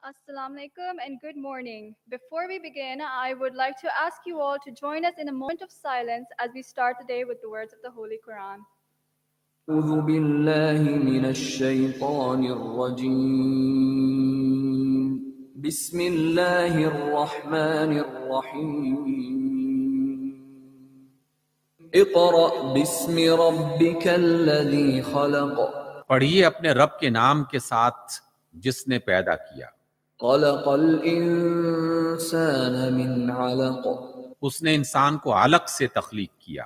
Assalamu alaikum and good morning. Before we begin, I would like to ask you all to join us in a moment of silence as we start the day with the words of the Holy Quran. أعوذ بالله من الشيطان الرجيم بسم الله الرحمن الرحيم اقرأ باسم ربك الذي خلق पढ़िए अपने रब के नाम के साथ जिसने पैदा किया। خلق الإنسان من علق उसने इंसान को अलग से तख्लीक किया।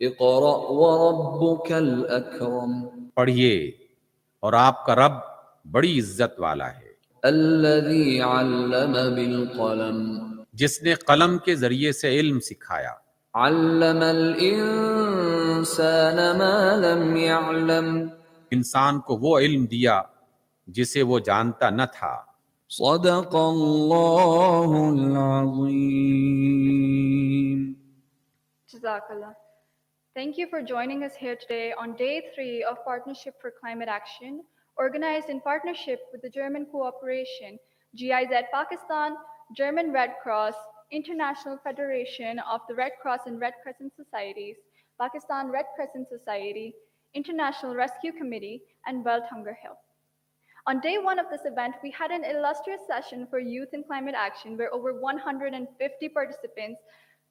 اقرأ وربك الأكرम पढ़िए और आपका रब बड़ी इज्जत वाला है। الذي علم بالقلم जिसने कलम के जरिए से इल्म सिखाया। علم الإنسان ما لم يعلم इंसान को वो इल्म दिया जिसे वो जानता न था। صدق الله العظيم. Jazakallah. Thank you for joining us here today on day 3 of Partnership for Climate Action, organized in partnership with the German Cooperation, GIZ Pakistan, German Red Cross, International Federation of the Red Cross and Red Crescent Societies, Pakistan Red Crescent Society, International Rescue Committee, and World Hunger Help. On day 1 of this event, we had an illustrious session for youth in climate action where over 150 participants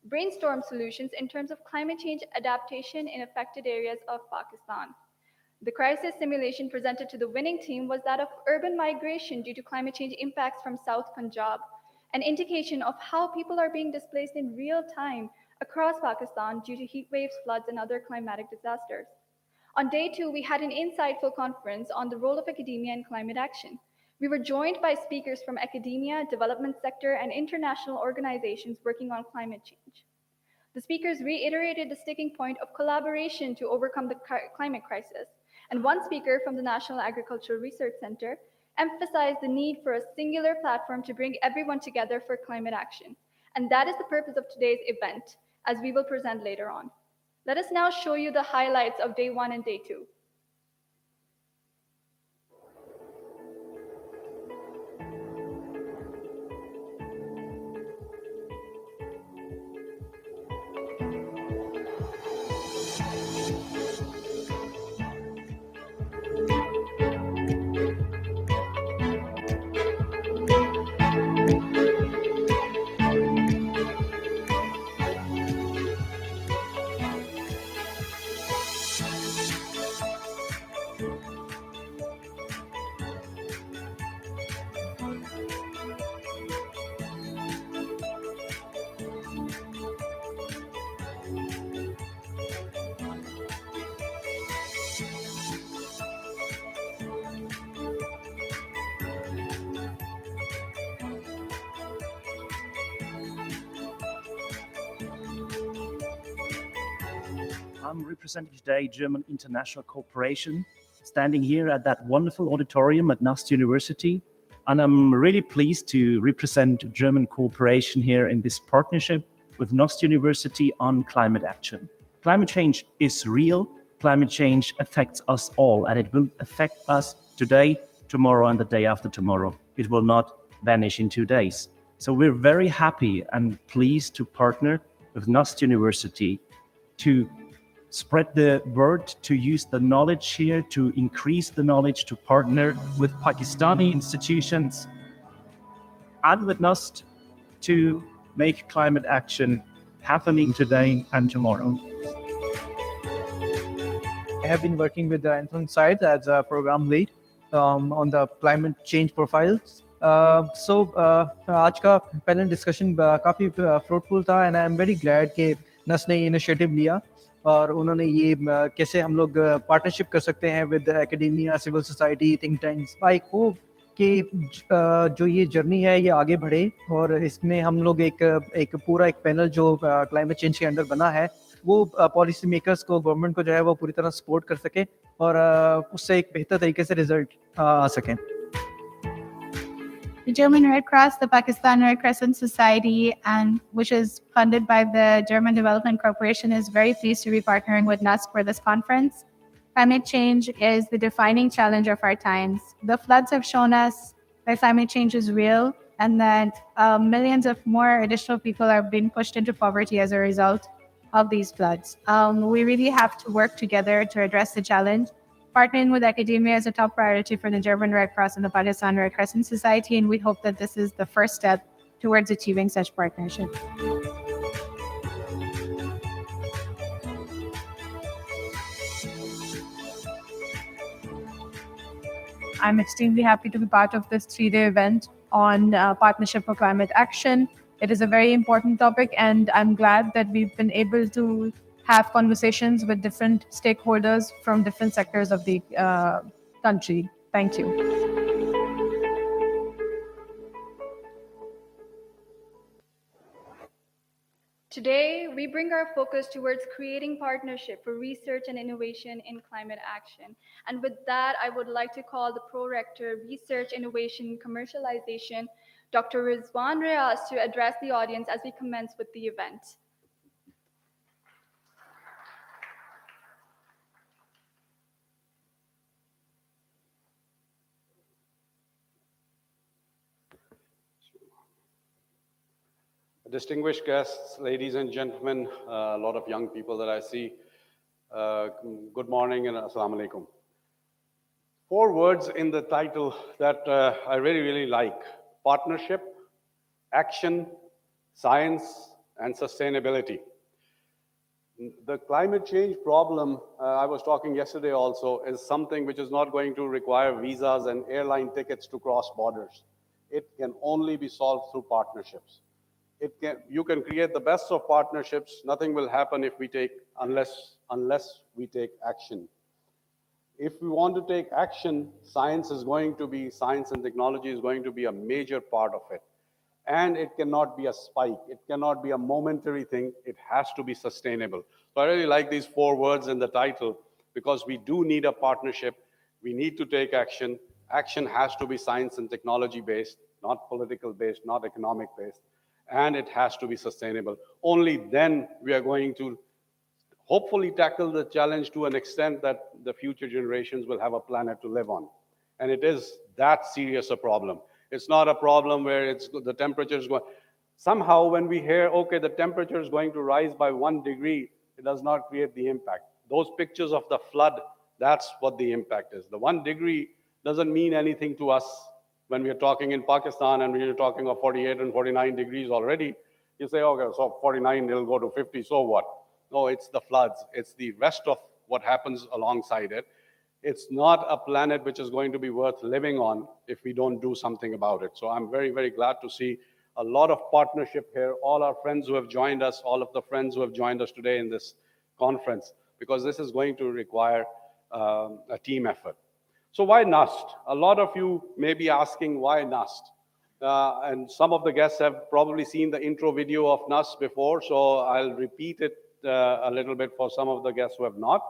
brainstormed solutions in terms of climate change adaptation in affected areas of Pakistan. The crisis simulation presented to the winning team was that of urban migration due to climate change impacts from South Punjab, an indication of how people are being displaced in real time across Pakistan due to heat waves, floods, and other climatic disasters. On day 2, we had an insightful conference on the role of academia in climate action. We were joined by speakers from academia, development sector, and international organizations working on climate change. The speakers reiterated the sticking point of collaboration to overcome the climate crisis. And one speaker from the National Agricultural Research Center emphasized the need for a singular platform to bring everyone together for climate action. And that is the purpose of today's event, as we will present later on. Let us now show you the highlights of day 1 and day 2. I'm representing today German International Cooperation, standing here at that wonderful auditorium at NUST University. And I'm really pleased to represent German cooperation here in this partnership with NUST University on climate action. Climate change is real. Climate change affects us all, and it will affect us today, tomorrow, and the day after tomorrow. It will not vanish in 2 days. So we're very happy and pleased to partner with NUST University to spread the word, to use the knowledge here, to increase the knowledge, to partner with Pakistani institutions and with NUST to make climate action happening today and tomorrow. I have been working with the Anthony side as a program lead on the climate change profiles. आज का panel discussion काफ़ी fruitful था and I am very glad कि नस ने ये initiative लिया और उन्होंने ये कैसे हम लोग पार्टनरशिप कर सकते हैं with academia, civil society, think tanks. I hope कि जो ये जर्नी है ये आगे बढ़े और इसमें हम लोग एक पूरा एक पैनल जो क्लाइमेट चेंज के अंडर बना है वो पॉलिसी मेकर्स को, गवर्नमेंट को जो है वो पूरी तरह सपोर्ट कर सके और उससे एक बेहतर तरीके से रिजल्ट आ सकें। The German Red Cross, the Pakistan Red Crescent Society, and which is funded by the German Development Corporation, is very pleased to be partnering with NUST for this conference. Climate change is the defining challenge of our times. The floods have shown us that climate change is real and that millions of more additional people are being pushed into poverty as a result of these floods. We really have to work together to address the challenge. Partnering with academia is a top priority for the German Red Cross and the Pakistan Red Crescent Society, and we hope that this is the first step towards achieving such partnership. I'm extremely happy to be part of this 3-day event on Partnership for Climate Action. It is a very important topic, and I'm glad that we've been able to have conversations with different stakeholders from different sectors of the country. Thank you. Today, we bring our focus towards creating partnership for research and innovation in climate action. And with that, I would like to call the Pro-Rector, Research, Innovation, Commercialization, Dr. Rizwan Reyes, to address the audience as we commence with the event. Distinguished guests, ladies and gentlemen, a lot of young people that I see, good morning and assalamu alaikum. 4 words in the title that I really, really like: partnership, action, science, and sustainability. The climate change problem, I was talking yesterday also, is something which is not going to require visas and airline tickets to cross borders. It can only be solved through partnerships. You can create the best of partnerships. Nothing will happen if we take, unless we take action. If we want to take action, science and technology is going to be a major part of it. And it cannot be a spike. It cannot be a momentary thing. It has to be sustainable. So I really like these 4 words in the title, because we do need a partnership. We need to take action. Action has to be science and technology based, not political based, not economic based. And it has to be sustainable. Only then we are going to hopefully tackle the challenge to an extent that the future generations will have a planet to live on. And it is that serious a problem. It's not a problem where the temperature is going. Somehow when we hear, okay, the temperature is going to rise by 1 degree, it does not create the impact. Those pictures of the flood, that's what the impact is. The 1 degree doesn't mean anything to us. When we are talking in Pakistan and we are talking of 48 and 49 degrees already, you say, okay, so 49, it'll go to 50, so what? No, it's the floods. It's the rest of what happens alongside it. It's not a planet which is going to be worth living on if we don't do something about it. So I'm very, very glad to see a lot of partnership here, all our friends who have joined us, all of the friends who have joined us today in this conference, because this is going to require a team effort. So why NUST? A lot of you may be asking, why NUST? And some of the guests have probably seen the intro video of NUST before, so I'll repeat it a little bit for some of the guests who have not.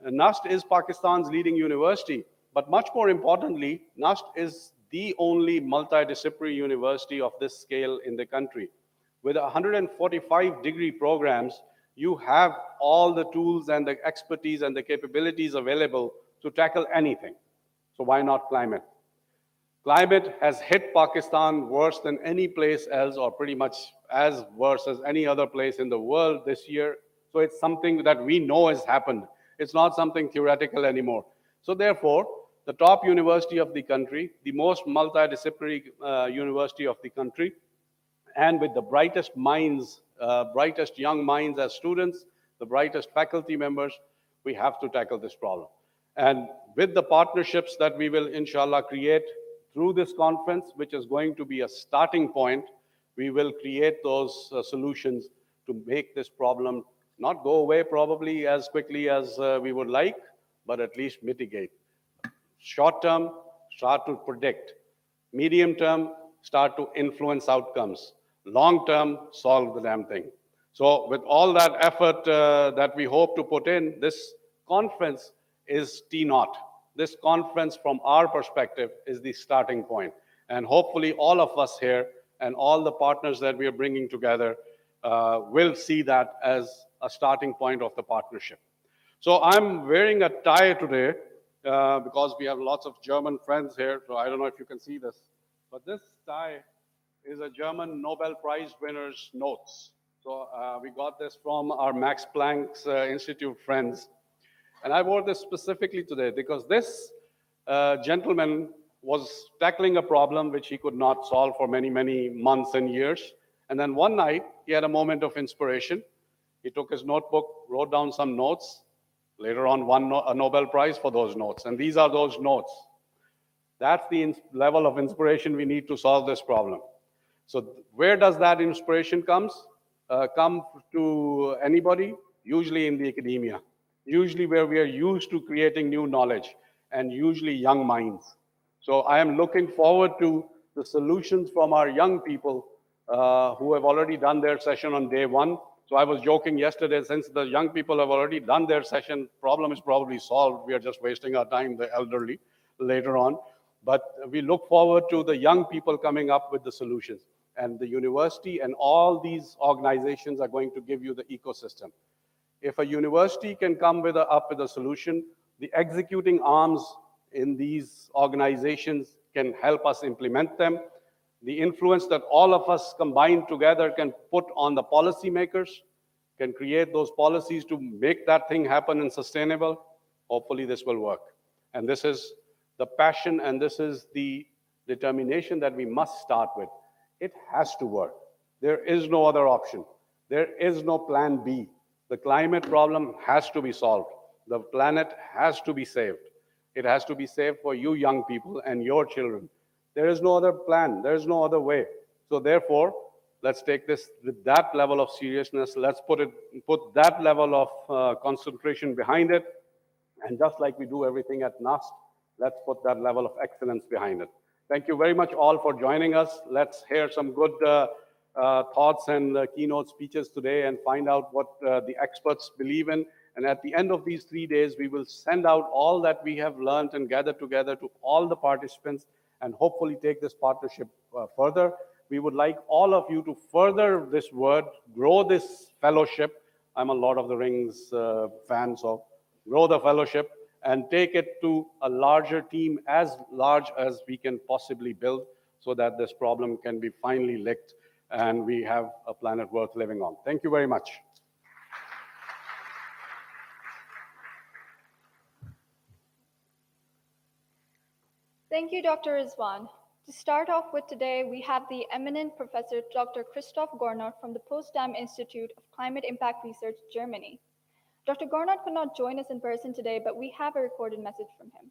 NUST is Pakistan's leading university, but much more importantly, NUST is the only multidisciplinary university of this scale in the country. With 145 degree programs, you have all the tools and the expertise and the capabilities available to tackle anything. So why not climate? Climate has hit Pakistan worse than any place else, or pretty much as worse as any other place in the world this year. So it's something that we know has happened. It's not something theoretical anymore. So therefore, the top university of the country, the most multidisciplinary university of the country, and with the brightest minds, brightest young minds as students, the brightest faculty members, we have to tackle this problem. And with the partnerships that we will, inshallah, create through this conference, which is going to be a starting point, we will create those solutions to make this problem not go away probably as quickly as we would like, but at least mitigate. Short term, start to predict. Medium term, start to influence outcomes. Long term, solve the damn thing. So with all that effort that we hope to put in, this conference is T0. This conference, from our perspective, is the starting point. And hopefully all of us here and all the partners that we are bringing together will see that as a starting point of the partnership. So I'm wearing a tie today because we have lots of German friends here. So I don't know if you can see this. But this tie is a German Nobel Prize winner's notes. So we got this from our Max Planck's Institute friends. And I wore this specifically today because this gentleman was tackling a problem which he could not solve for many, many months and years. And then one night, he had a moment of inspiration. He took his notebook, wrote down some notes, later on won a Nobel Prize for those notes. And these are those notes. That's the level of inspiration we need to solve this problem. So where does that inspiration come to anybody? Usually in the academia, usually where we are used to creating new knowledge, and usually young minds. So I am looking forward to the solutions from our young people who have already done their session on day one. So I was joking yesterday, since the young people have already done their session, problem is probably solved. We are just wasting our time, the elderly, later on. But we look forward to the young people coming up with the solutions. And the university and all these organizations are going to give you the ecosystem. If a university can come up with a solution, the executing arms in these organizations can help us implement them. The influence that all of us combined together can put on the policymakers, can create those policies to make that thing happen and sustainable. Hopefully this will work. And this is the passion and this is the determination that we must start with. It has to work. There is no other option. There is no plan B. The climate problem has to be solved. The planet has to be saved. It has to be saved for you young people and your children. There is no other plan. There is no other way. So therefore, let's take this with that level of seriousness. Let's put that level of concentration behind it. And just like we do everything at NUST, let's put that level of excellence behind it. Thank you very much all for joining us. Let's hear some good thoughts and keynote speeches today and find out what the experts believe in. And at the end of these 3 days, we will send out all that we have learned and gathered together to all the participants and hopefully take this partnership further. We would like all of you to further this word, grow this fellowship. I'm a Lord of the Rings fan, so grow the fellowship and take it to a larger team, as large as we can possibly build, so that this problem can be finally licked and we have a planet worth living on. Thank you very much. Thank you, Dr. Rizwan. To start off with today, we have the eminent Professor Dr. Christoph Gornot from the Potsdam Institute of Climate Impact Research, Germany. Dr. Gornot could not join us in person today, but we have a recorded message from him.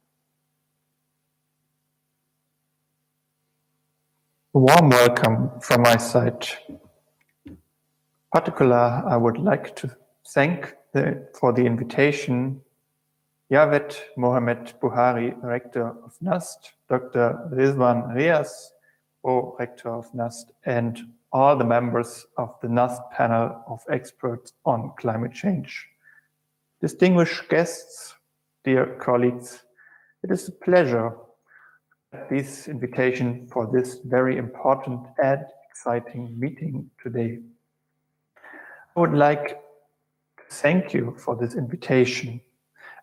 A warm welcome from my side. In particular, I would like to thank for the invitation Javed Mohamed Buhari, Rector of NUST, Dr. Rizwan Riaz, Co-Rector of NUST, and all the members of the NUST panel of experts on climate change. Distinguished guests, dear colleagues, it is a pleasure this invitation for this very important and exciting meeting today. I would like to thank you for this invitation,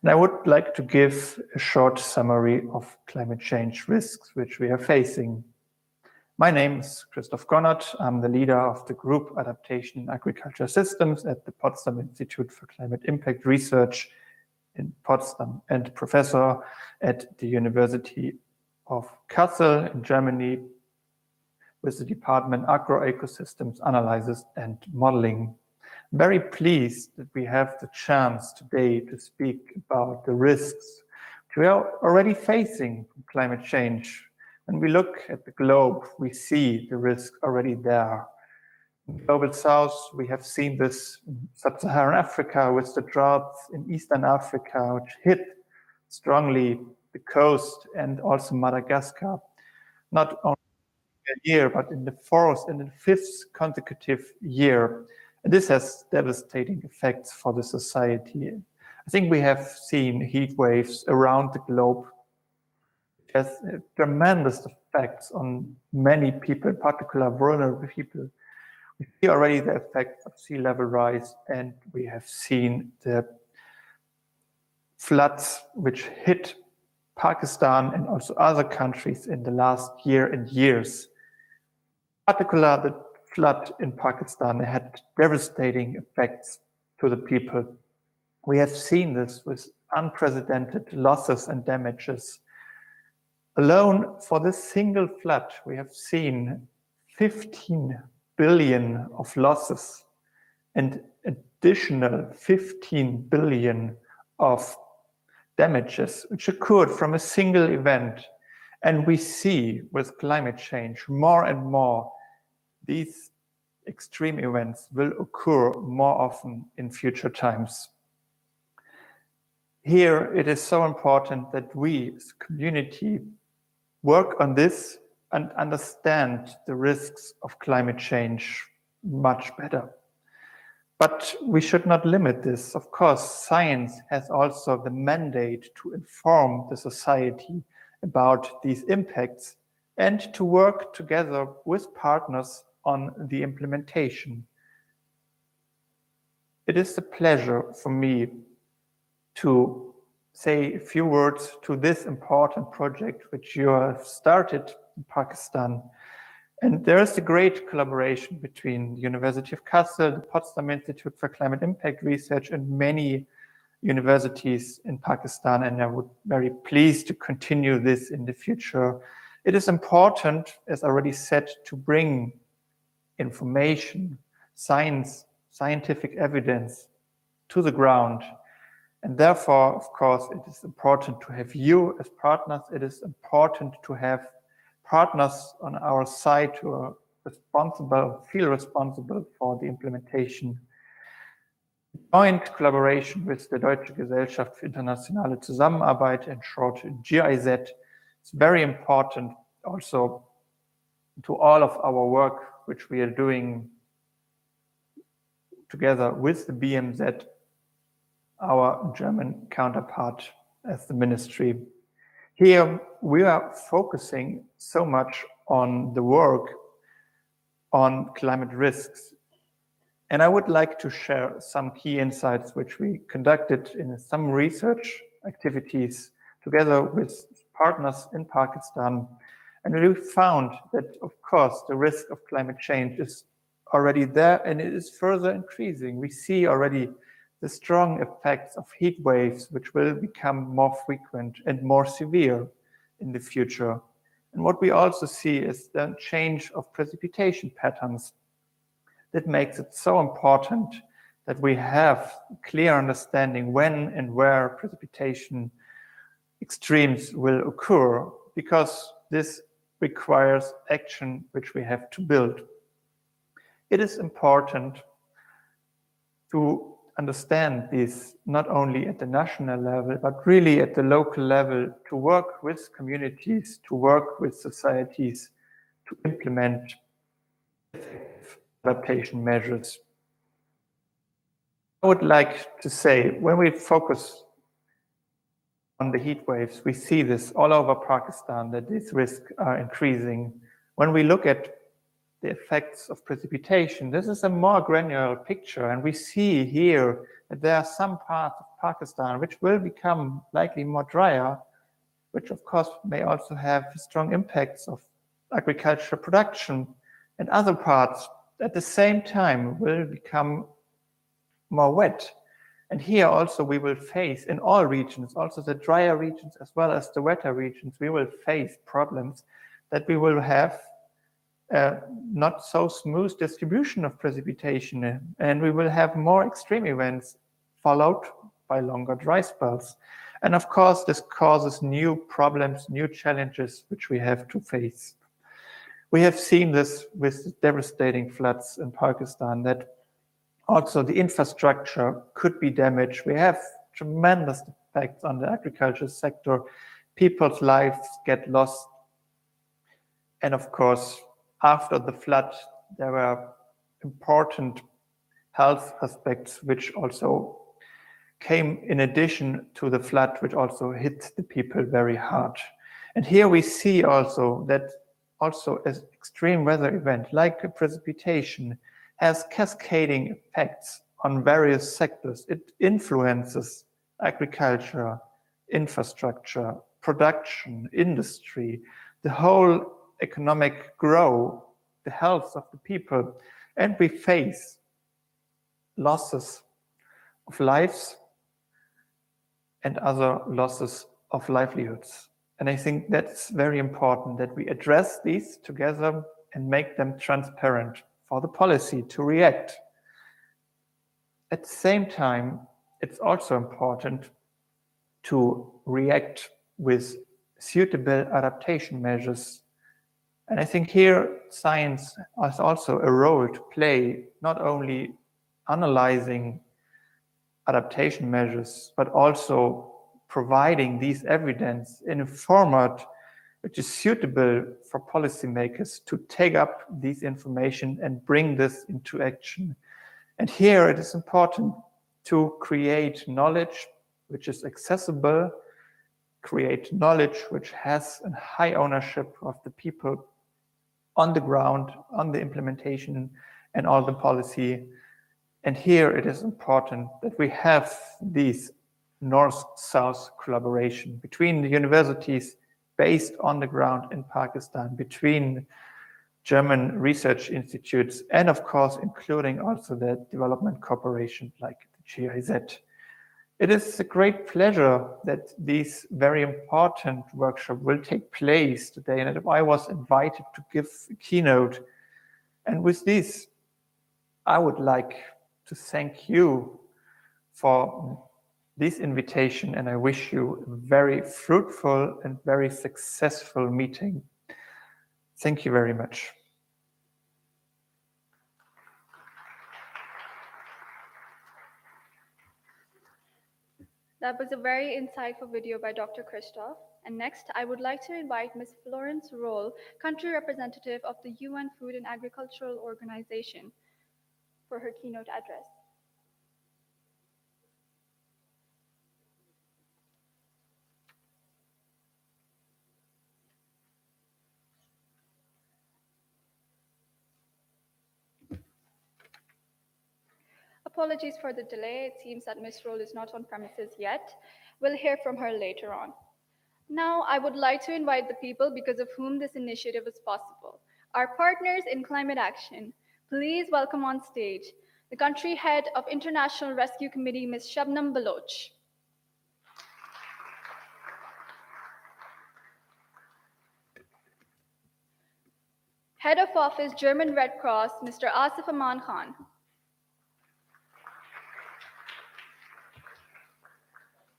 and I would like to give a short summary of climate change risks which we are facing. My name is Christoph Gornot. I'm the leader of the Group Adaptation in Agriculture Systems at the Potsdam Institute for Climate Impact Research in Potsdam and professor at the University of Kassel in Germany with the Department Agroecosystems Analysis and Modeling. I'm very pleased that we have the chance today to speak about the risks which we are already facing from climate change. When we look at the globe, we see the risk already there. In the Global South, we have seen this in Sub-Saharan Africa with the droughts in Eastern Africa, which hit strongly the coast and also Madagascar, not only a year, but in the fourth and the fifth consecutive year. And this has devastating effects for the society. I think we have seen heat waves around the globe, which has tremendous effects on many people, in particular vulnerable people. We see already the effects of sea level rise, and we have seen the floods which hit Pakistan and also other countries in the last year and years. In particular, the flood in Pakistan had devastating effects to the people. We have seen this with unprecedented losses and damages. Alone for this single flood, we have seen 15 billion of losses and additional 15 billion of damages which occurred from a single event. And we see with climate change more and more these extreme events will occur more often in future times. Here it is so important that we as a community work on this and understand the risks of climate change much better. But we should not limit this. Of course, science has also the mandate to inform the society about these impacts and to work together with partners on the implementation. It is a pleasure for me to say a few words to this important project which you have started in Pakistan. And there is a great collaboration between the University of Kassel, the Potsdam Institute for Climate Impact Research, and many universities in Pakistan, and I would be very pleased to continue this in the future. It is important, as already said, to bring information, science, scientific evidence to the ground. And therefore, of course, it is important to have you as partners. It is important to have partners on our side who are responsible, feel responsible for the implementation. Joint collaboration with the Deutsche Gesellschaft für internationale Zusammenarbeit, in short GIZ, is very important also to all of our work which we are doing together with the BMZ, our German counterpart as the ministry. Here we are focusing so much on the work on climate risks. And I would like to share some key insights which we conducted in some research activities together with partners in Pakistan. And we found that, of course, the risk of climate change is already there and it is further increasing. We see already the strong effects of heat waves, which will become more frequent and more severe in the future. And what we also see is the change of precipitation patterns. That makes it so important that we have clear understanding when and where precipitation extremes will occur, because this requires action which we have to build. It is important to understand this not only at the national level, but really at the local level, to work with communities, to work with societies, to implement effective adaptation measures. I would like to say, when we focus on the heat waves, we see this all over Pakistan, that these risks are increasing. When we look at the effects of precipitation, this is a more granular picture, and we see here that there are some parts of Pakistan which will become likely more drier, which of course may also have strong impacts of agricultural production, and other parts at the same time will become more wet. And here also we will face, in all regions, also the drier regions as well as the wetter regions, we will face problems that we will have not so smooth distribution of precipitation, and we will have more extreme events followed by longer dry spells. And of course, this causes new problems, new challenges which we have to face. We have seen this with devastating floods in Pakistan, that also the infrastructure could be damaged. We have tremendous effects on the agricultural sector. People's lives get lost. And of course, after the flood, there were important health aspects which also came in addition to the flood, which also hit the people very hard. And here we see also that also an extreme weather event like a precipitation has cascading effects on various sectors. It influences agriculture, infrastructure, production, industry, the whole economic growth, the health of the people, and we face losses of lives and other losses of livelihoods. And I think that's very important that we address these together and make them transparent for the policy to react. At the same time, it's also important to react with suitable adaptation measures. And I think here science has also a role to play, not only analyzing adaptation measures, but also providing these evidence in a format which is suitable for policymakers to take up this information and bring this into action. And here it is important to create knowledge which is accessible, create knowledge which has a high ownership of the people on the ground, on the implementation and all the policy. And here it is important that we have this North-South collaboration between the universities based on the ground in Pakistan, between German research institutes, and of course, including also the development cooperation like the GIZ. It is a great pleasure that this very important workshop will take place today, and I was invited to give a keynote. And with this, I would like to thank you for this invitation, and I wish you a very fruitful and very successful meeting. Thank you very much. That was a very insightful video by Dr. Christoph. And next, I would like to invite Ms. Florence Roll, country representative of the UN Food and Agricultural Organization, for her keynote address. Apologies for the delay. It seems that Ms. Roll is not on premises yet. We'll hear from her later on. Now, I would like to invite the people because of whom this initiative is possible. Our partners in climate action. Please welcome on stage the country head of International Rescue Committee, Ms. Shabnam Baloch. Head of Office, German Red Cross, Mr. Asif Aman Khan.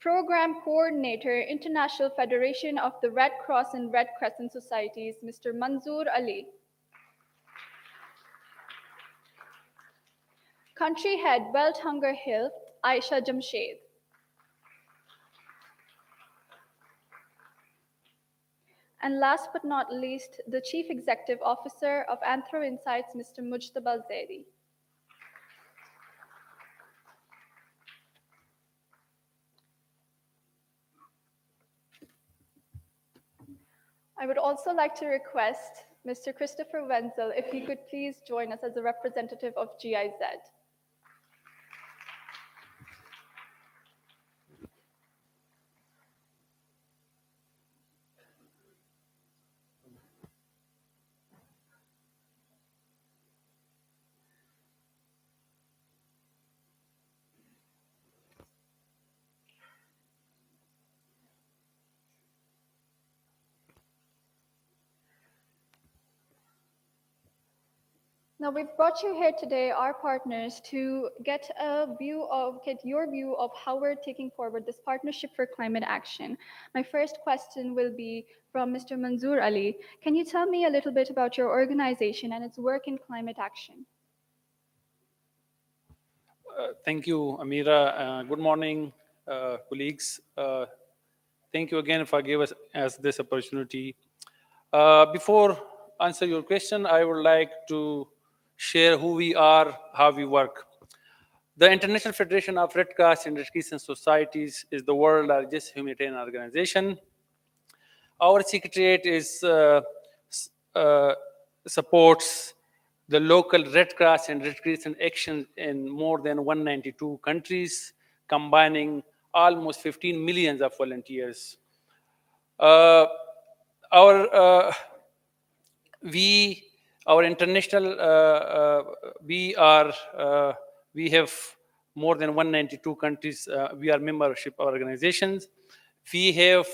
Program Coordinator, International Federation of the Red Cross and Red Crescent Societies, Mr. Manzoor Ali. Country Head, Welt Hunger Hilfe, Aisha Jamshed. And last but not least, the Chief Executive Officer of Anthro Insights, Mr. Mujtaba Zaidi. I would also like to request Mr. Christopher Wenzel if he could please join us as a representative of GIZ. Now, we've brought you here today, our partners, to get your view of how we're taking forward this partnership for climate action. My first question will be from Mr. Manzoor Ali. Can you tell me a little bit about your organization and its work in climate action? Thank you, Amira. Good morning, colleagues. Thank you again for giving us this opportunity. Before answer your question, I would like to share who we are, how we work. The International Federation of Red Cross and Red Crescent Societies is the world's largest humanitarian organization. Our secretariat supports the local Red Cross and Red Crescent action in more than 192 countries, combining almost 15 million of volunteers. Uh, our we our international we are we have more than 192 countries. We are membership organizations. We have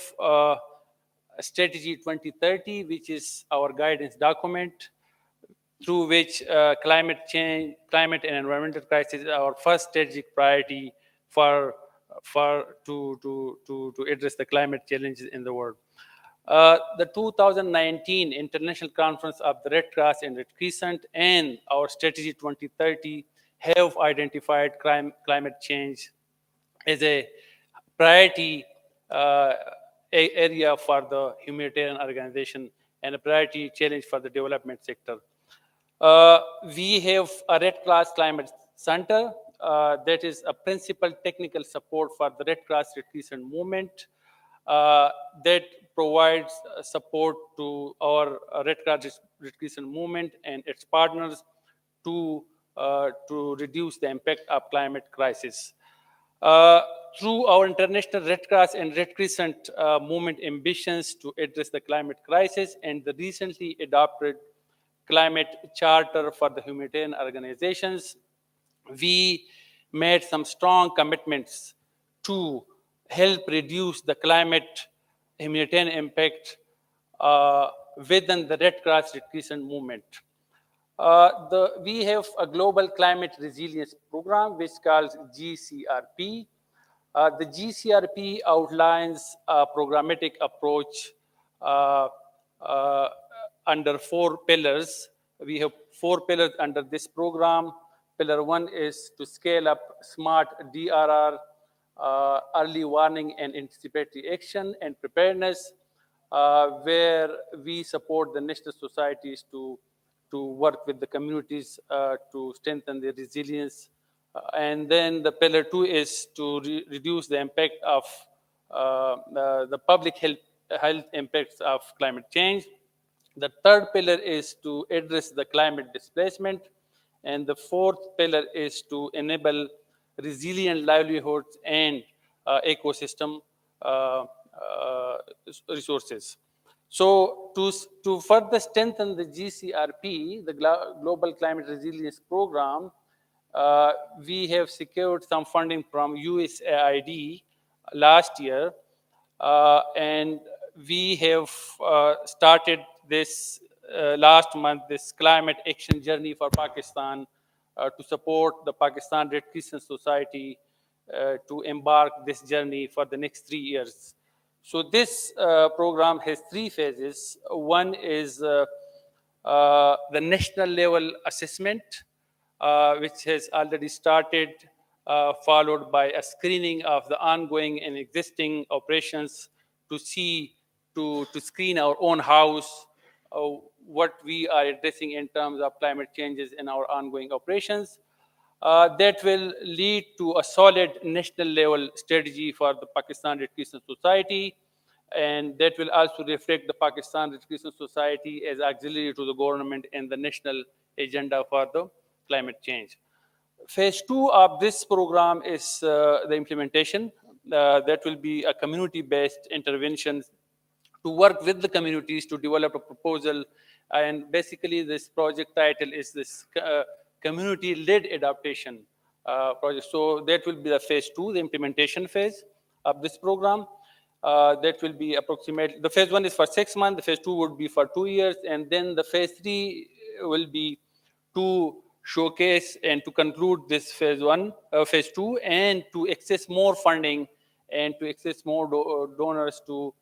strategy 2030, which is our guidance document, through which climate change, climate and environmental crisis is our first strategic priority for to address the climate challenges in the world. The 2019 International Conference of the Red Cross and Red Crescent and our Strategy 2030 have identified climate change as a priority area for the humanitarian organization and a priority challenge for the development sector. We have a Red Cross Climate Center that is a principal technical support for the Red Cross Red Crescent movement that provides support to our Red Cross Red Crescent movement and its partners to reduce the impact of climate crisis. Uh, Through our international Red Cross and Red Crescent movement ambitions to address the climate crisis and the recently adopted climate charter for the humanitarian organizations, we made some strong commitments to help reduce the climate humanitarian impact within the Red Cross Red Crescent movement. We have a global climate resilience program which calls GCRP. The GCRP outlines a programmatic approach uh, uh, under 4 pillars. We have 4 pillars under this program. Pillar 1 is to scale up smart DRR, early warning and anticipatory action and preparedness, where we support the national societies to work with the communities to strengthen their resilience. And then the pillar 2 is to reduce the impact of the public health impacts of climate change. The third pillar is to address the climate displacement. And the fourth pillar is to enable resilient livelihoods and ecosystem resources. So to further strengthen the GCRP, the Global Climate Resilience Program, we have secured some funding from USAID last year, and we have started this last month, this climate action journey for Pakistan to support the Pakistan Red Crescent Society to embark this journey for the next 3 years. So this program has 3 phases. One is the national level assessment, which has already started, followed by a screening of the ongoing and existing operations to see, to screen our own house, what we are addressing in terms of climate changes in our ongoing operations. That will lead to a solid national level strategy for the Pakistan Red Crescent Society, and that will also reflect the Pakistan Red Crescent Society as auxiliary to the government and the national agenda for the climate change. Phase 2 of this program is the implementation. That will be a community-based intervention to work with the communities to develop a proposal. And basically, this project title is this community-led adaptation project. So that will be the phase 2, the implementation phase of this program. That will be approximately, the phase 1 is for 6 months, the phase 2 would be for 2 years, and then the phase 3 will be to showcase and to conclude this phase 2, and to access more funding and to access more donors to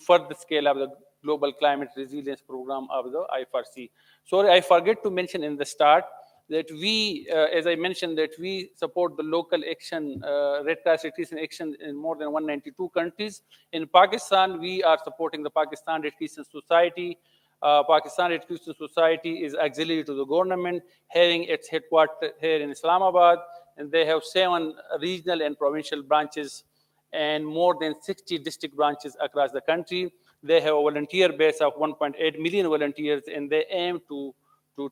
further scale up the global climate resilience program of the IFRC. Sorry, I forget to mention in the start that we, as I mentioned, that we support the local action, Red Cross Red Crescent action in more than 192 countries. In Pakistan, we are supporting the Pakistan Red Crescent Society. Pakistan Red Crescent Society is auxiliary to the government, having its headquarters here in Islamabad, and they have 7 regional and provincial branches and more than 60 district branches across the country. They have a volunteer base of 1.8 million volunteers, and they aim to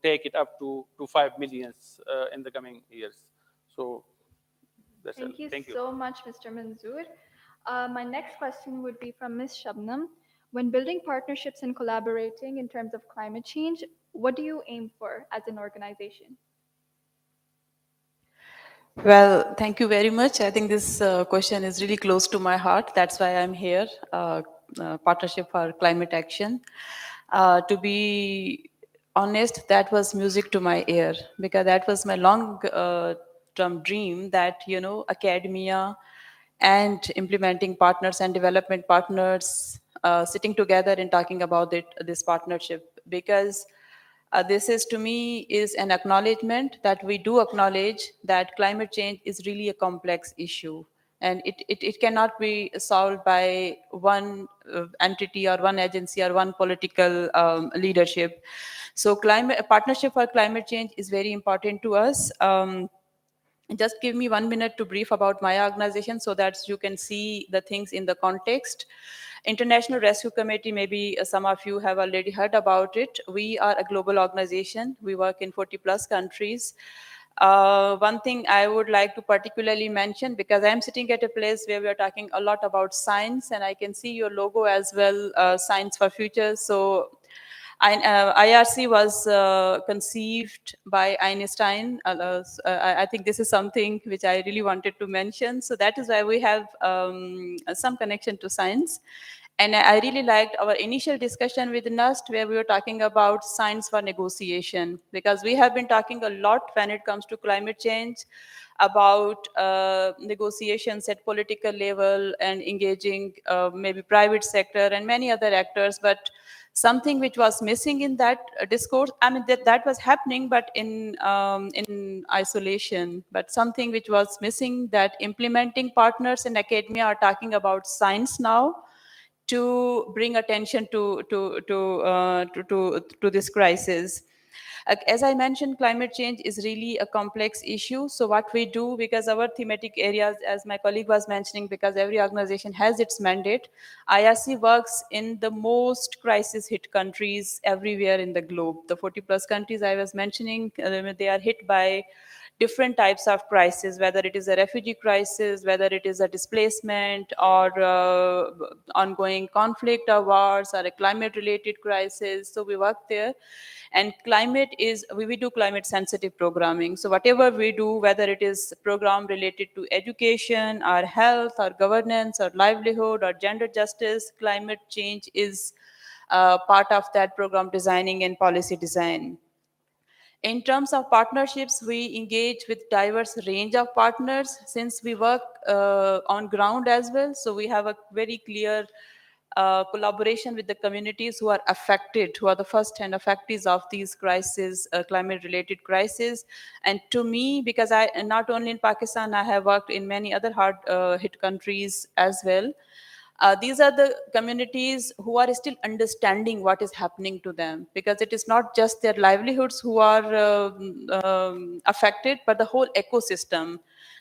take it up to 5 million in the coming years. So that's Thank it. you Thank you. so much, Mr. Manzoor. My next question would be from Ms. Shabnam. When building partnerships and collaborating in terms of climate change, what do you aim for as an organization? Well, thank you very much. I think this question is really close to my heart. That's why I'm here, Partnership for Climate Action. To be honest, that was music to my ear because that was my long term dream that, academia and implementing partners and development partners sitting together and talking about this partnership because this is to me is an acknowledgement that we do acknowledge that climate change is really a complex issue and it cannot be solved by one entity or one agency or one political leadership. So climate partnership for climate change is very important to us. Just give me 1 minute to brief about my organization so that you can see the things in the context. International Rescue Committee, maybe some of you have already heard about it. We are a global organization. We work in 40 plus countries. One thing I would like to particularly mention, because I'm sitting at a place where we are talking a lot about science, and I can see your logo as well, Science for Future. So IRC was conceived by Einstein. I think this is something which I really wanted to mention. So that is why we have some connection to science. And I really liked our initial discussion with NUST where we were talking about science for negotiation, because we have been talking a lot when it comes to climate change about negotiations at political level and engaging maybe private sector and many other actors. But something which was missing in that discourse, I mean, that was happening, but in isolation. But something which was missing, that implementing partners in academia are talking about science now to bring attention to this crisis. As I mentioned, climate change is really a complex issue. So what we do, because our thematic areas, as my colleague was mentioning, because every organization has its mandate, IRC works in the most crisis hit countries everywhere in the globe. The 40 plus countries I was mentioning, they are hit by different types of crises, whether it is a refugee crisis, whether it is a displacement or ongoing conflict or wars or a climate related crisis. So we work there. And climate is, we do climate sensitive programming. So whatever we do, whether it is program related to education or health or governance or livelihood or gender justice, climate change is part of that program designing and policy design. In terms of partnerships, we engage with diverse range of partners since we work on ground as well. So we have a very clear collaboration with the communities who are affected, who are the first-hand affectees of these crises, climate-related crises. And to me, because I not only in Pakistan, I have worked in many other hard-hit countries as well. These are the communities who are still understanding what is happening to them, because it is not just their livelihoods who are affected, but the whole ecosystem.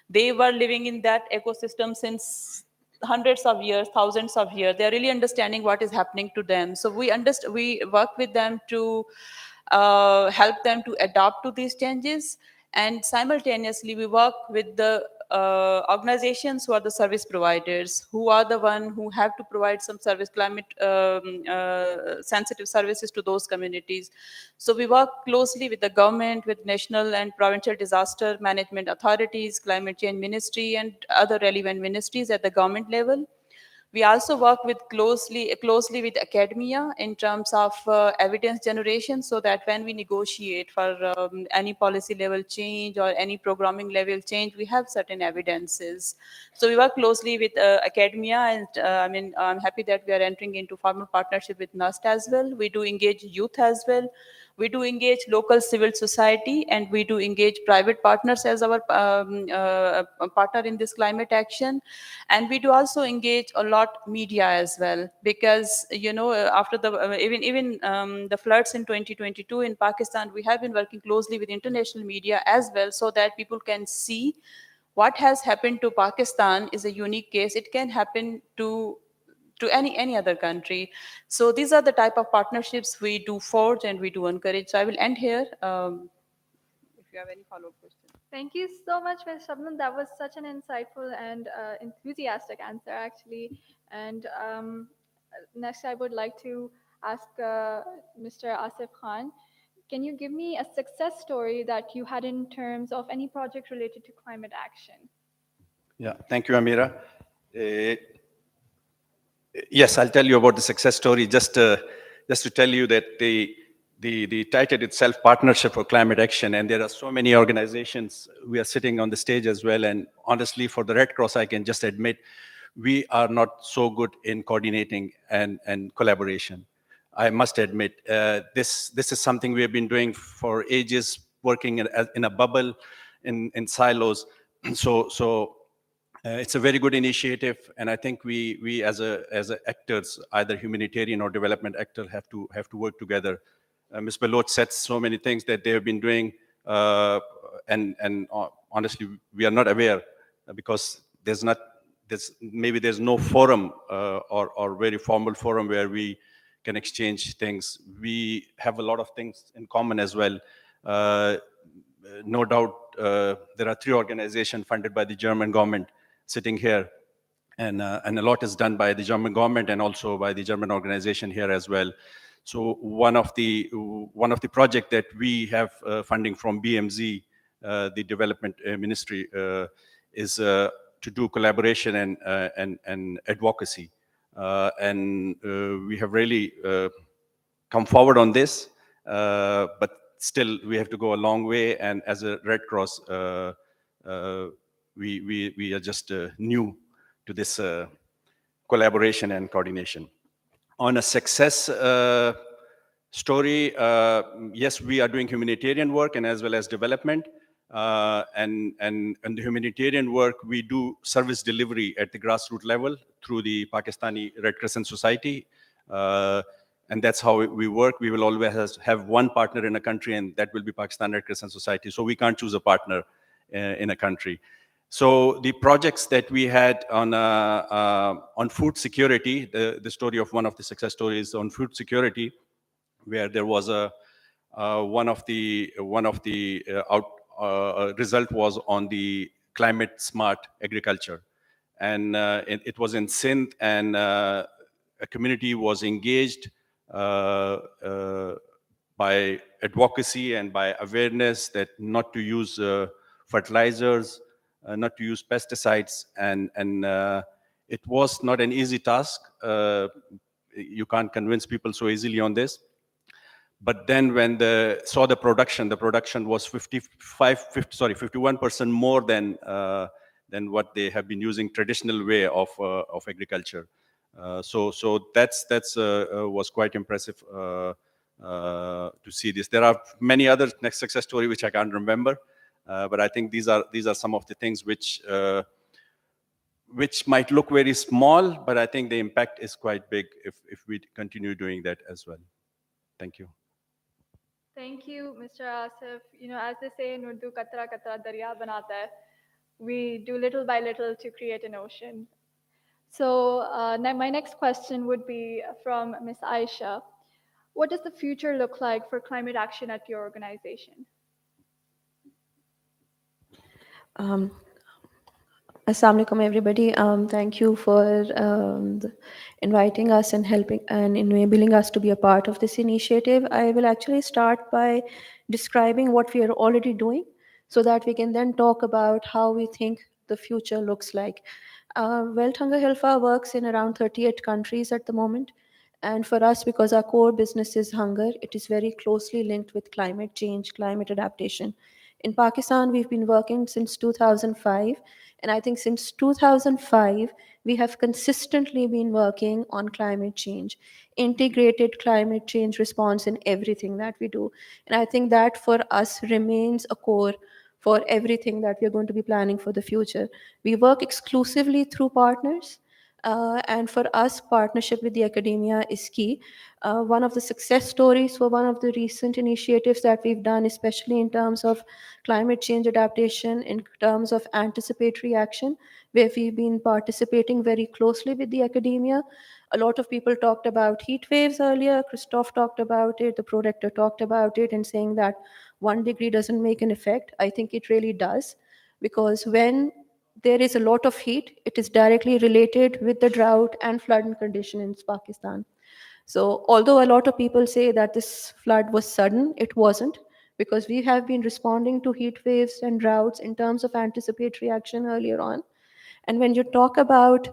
They were living in that ecosystem since hundreds of years, thousands of years. They're really understanding what is happening to them. So we work with them to help them to adapt to these changes. And simultaneously, we work with the organizations who are the service providers, who are the one who have to provide some service, climate sensitive services to those communities. So we work closely with the government, with national and provincial disaster management authorities, climate change ministry, and other relevant ministries at the government level. We also work with closely with academia in terms of evidence generation, so that when we negotiate for any policy level change or any programming level change, we have certain evidences. So we work closely with academia, and I'm happy that we are entering into formal partnership with NUST as well. We do engage youth as well. We do engage local civil society, and we do engage private partners as our partner in this climate action. And we do also engage a lot media as well, because after the even the floods in 2022 in Pakistan, we have been working closely with international media as well, so that people can see what has happened to Pakistan is a unique case. It can happen to any other country. So these are the type of partnerships we do forge and we do encourage. So I will end here. If you have any follow-up questions. Thank you so much, Ms. Shabnam. That was such an insightful and enthusiastic answer, actually. And Next, I would like to ask Mr. Asif Khan, can you give me a success story that you had in terms of any project related to climate action? Yeah, thank you, Amira. Yes, I'll tell you about the success story. Just to tell you that the title itself, Partnership for Climate Action, and there are so many organizations. We are sitting on the stage as well, and honestly, for the Red Cross, I can just admit we are not so good in coordinating and collaboration. I must admit, this is something we have been doing for ages, working in a bubble, in silos. It's a very good initiative, and I think we as actors, either humanitarian or development actor, have to work together. Ms. Baloch said so many things that they have been doing, and honestly, we are not aware because there's no forum or very formal forum where we can exchange things. We have a lot of things in common as well. No doubt, there are 3 organizations funded by the German government sitting here, and a lot is done by the German government and also by the German organization here as well. So one of the project that we have funding from BMZ, the development ministry, is to do collaboration and advocacy, and we have really come forward on this, but still we have to go a long way. And as a Red Cross, we are just new to this collaboration and coordination. On a success story, yes, we are doing humanitarian work and as well as development. And the humanitarian work, we do service delivery at the grassroots level through the Pakistani Red Crescent Society. And that's how we work. We will always have one partner in a country, and that will be Pakistan Red Crescent Society. So we can't choose a partner in a country. So the projects that we had on food security, the story of one of the success stories on food security, where there was one of the result was on the climate smart agriculture, and it was in Sindh, and a community was engaged by advocacy and by awareness that not to use fertilizers, not to use pesticides, and it was not an easy task. You can't convince people so easily on this. But then when they saw the production was 51% more than what they have been using traditional way of agriculture. So that's was quite impressive to see this. There are many other next success story which I can't remember, but I think these are some of the things which might look very small, but I think the impact is quite big if we continue doing that as well. Thank you. Thank you, Mr. Asif. You know, as they say in Urdu, katra katra darya banata hai. We do little by little to create an ocean. So my next question would be from Ms. Aisha. What does the future look like for climate action at your organization? Assalamu alaikum, everybody. Thank you for inviting us and helping and enabling us to be a part of this initiative. I will actually start by describing what we are already doing so that we can then talk about how we think the future looks like. Welt Hunger Hilfa works in around 38 countries at the moment. And for us, because our core business is hunger, it is very closely linked with climate change, climate adaptation. In Pakistan, we've been working since 2005. And I think since 2005, we have consistently been working on climate change, integrated climate change response in everything that we do. And I think that for us remains a core for everything that we're going to be planning for the future. We work exclusively through partners. And for us, partnership with the academia is key. One of the success stories for one of the recent initiatives that we've done, especially in terms of climate change adaptation, in terms of anticipatory action, where we've been participating very closely with the academia. A lot of people talked about heat waves earlier. Christoph talked about it. The prorector talked about it and saying that 1 degree doesn't make an effect. I think it really does, because when there is a lot of heat. It is directly related with the drought and flooding condition in Pakistan. So although a lot of people say that this flood was sudden, it wasn't, because we have been responding to heat waves and droughts in terms of anticipatory action earlier on. And when you talk about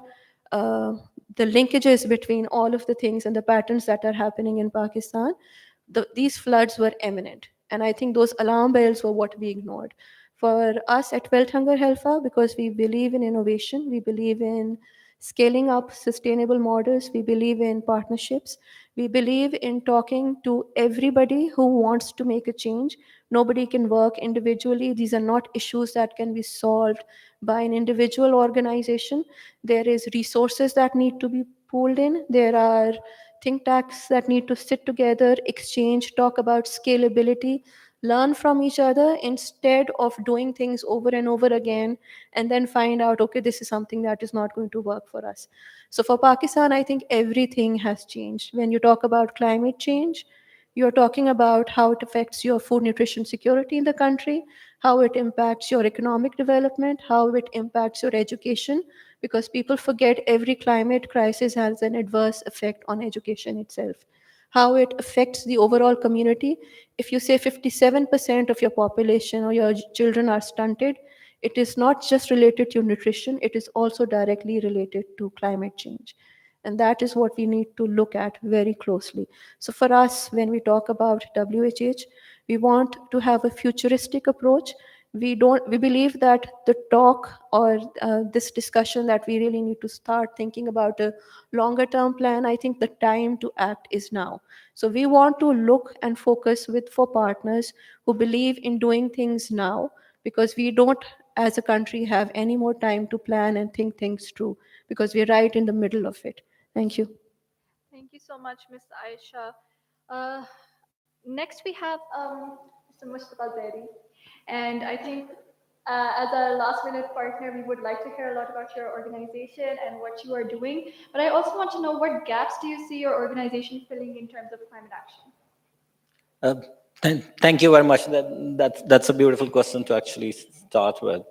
uh, the linkages between all of the things and the patterns that are happening in Pakistan, these floods were imminent. And I think those alarm bells were what we ignored. For us at Wealth Hunger Helfa, because we believe in innovation, we believe in scaling up sustainable models, we believe in partnerships, we believe in talking to everybody who wants to make a change. Nobody can work individually. These are not issues that can be solved by an individual organization. There is resources that need to be pooled in. There are think tanks that need to sit together, exchange, talk about scalability, learn from each other instead of doing things over and over again and then find out, okay, this is something that is not going to work for us. So for Pakistan, I think everything has changed. When you talk about climate change, you're talking about how it affects your food nutrition security in the country, how it impacts your economic development, how it impacts your education, because people forget every climate crisis has an adverse effect on education itself. How it affects the overall community. If you say 57% of your population or your children are stunted, it is not just related to nutrition, it is also directly related to climate change. And that is what we need to look at very closely. So for us, when we talk about WHH, we want to have a futuristic approach. We believe that the talk or this discussion that we really need to start thinking about a longer term plan. I think the time to act is now. So we want to look and focus with for partners who believe in doing things now, because we don't as a country have any more time to plan and think things through, because we're right in the middle of it. Thank you. Thank you so much, Ms. Aisha. Uh, Next, we have Mr. Mustafa Zaidi. And I think as a last minute partner, we would like to hear a lot about your organization and what you are doing. But I also want to know, what gaps do you see your organization filling in terms of climate action? Thank you very much. That's a beautiful question to actually start with.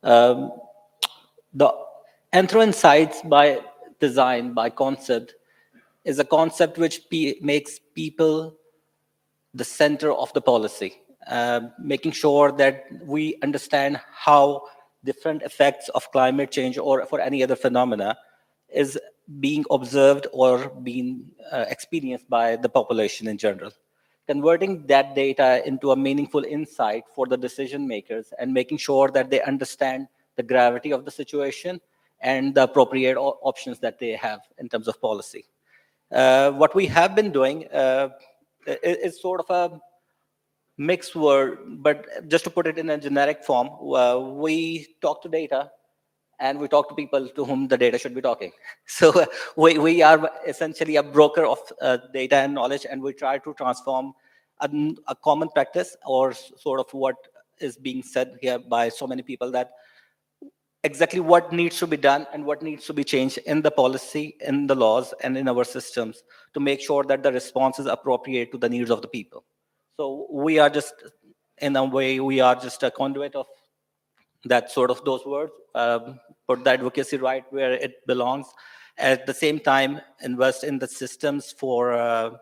Um, the Anthro Insights by design, by concept, is a concept which makes people the center of the policy, making sure that we understand how different effects of climate change or for any other phenomena is being observed or being experienced by the population in general. Converting that data into a meaningful insight for the decision makers and making sure that they understand the gravity of the situation and the appropriate options that they have in terms of policy. What we have been doing is sort of a mixed word, but just to put it in a generic form, we talk to data and we talk to people to whom the data should be talking. So we are essentially a broker of data and knowledge, and we try to transform a common practice or sort of what is being said here by so many people, that exactly what needs to be done and what needs to be changed in the policy, in the laws, and in our systems to make sure that the response is appropriate to the needs of the people. So we are just, in a way, we are just a conduit of that sort of those words, put the advocacy right where it belongs. At the same time, invest in the systems for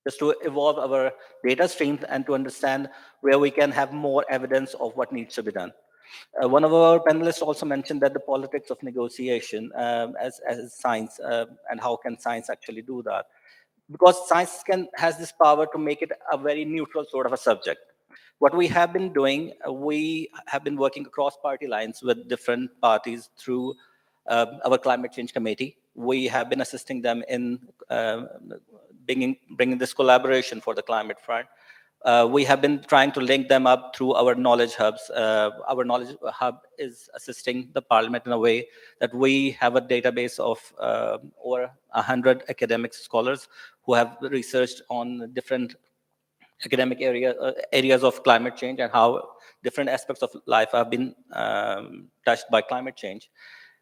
just to evolve our data streams and to understand where we can have more evidence of what needs to be done. One of our panelists also mentioned that the politics of negotiation as science, and how can science actually do that? Because science has this power to make it a very neutral sort of a subject. What we have been doing, we have been working across party lines with different parties through our climate change committee. We have been assisting them in bringing this collaboration for the climate front. We have been trying to link them up through our knowledge hubs. Our knowledge hub is assisting the parliament in a way that we have a database of over 100 academic scholars who have researched on different academic areas of climate change and how different aspects of life have been touched by climate change.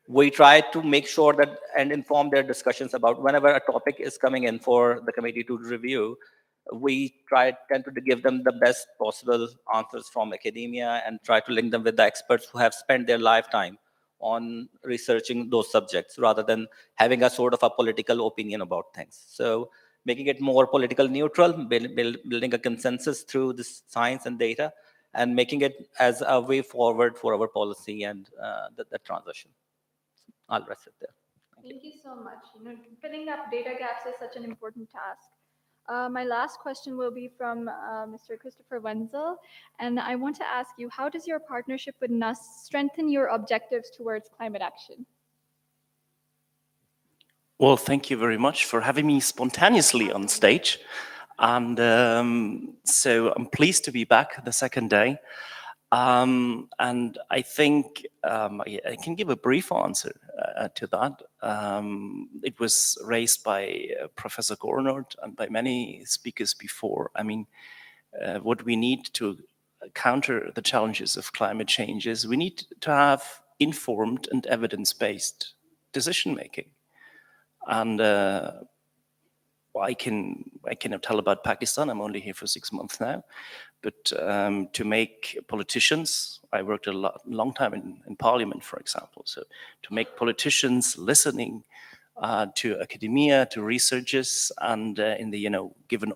We try to make sure that and inform their discussions about whenever a topic is coming in for the committee to review. we tend to give them the best possible answers from academia and try to link them with the experts who have spent their lifetime on researching those subjects rather than having a sort of a political opinion about things. So making it more political neutral, building a consensus through this science and data, and making it as a way forward for our policy and the transition. I'll rest it there. Thank you so much. Filling up data gaps is such an important task. My last question will be from Mr. Christopher Wenzel, and I want to ask you, how does your partnership with NUST strengthen your objectives towards climate action? Well, thank you very much for having me spontaneously on stage. And so I'm pleased to be back the second day. And I think I can give a brief answer to that. It was raised by Professor Gornord and by many speakers before. I mean, what we need to counter the challenges of climate change is we need to have informed and evidence-based decision-making. And I cannot tell about Pakistan. I'm only here for 6 months now. But to make politicians, I worked a long time in parliament, for example. So to make politicians listening to academia, to researchers, and given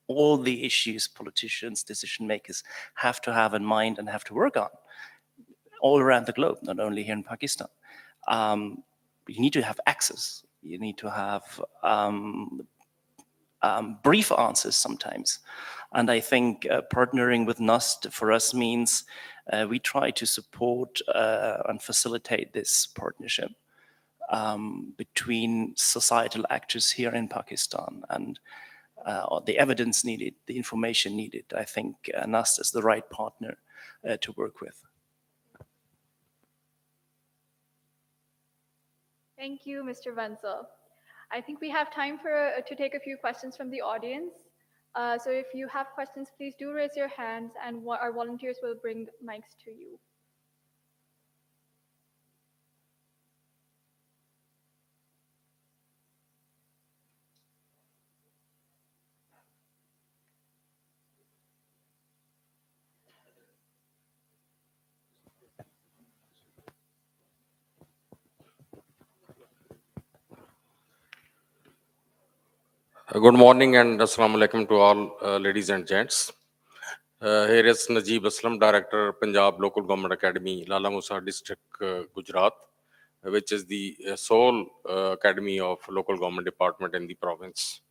all the issues politicians, decision makers have to have in mind and have to work on all around the globe, not only here in Pakistan. You need to have access. You need to have brief answers sometimes. And I think partnering with NUST for us means we try to support and facilitate this partnership between societal actors here in Pakistan and the evidence needed, the information needed. I think NUST is the right partner to work with. Thank you, Mr. Wenzel. I think we have time to take a few questions from the audience. So if you have questions, please do raise your hands and our volunteers will bring mics to you. Good morning and assalamu alaikum to all ladies and gents. Here is Najib Aslam, Director, Punjab Local Government Academy, Lala Musa District, Gujarat, which is the sole academy of local government department in the province.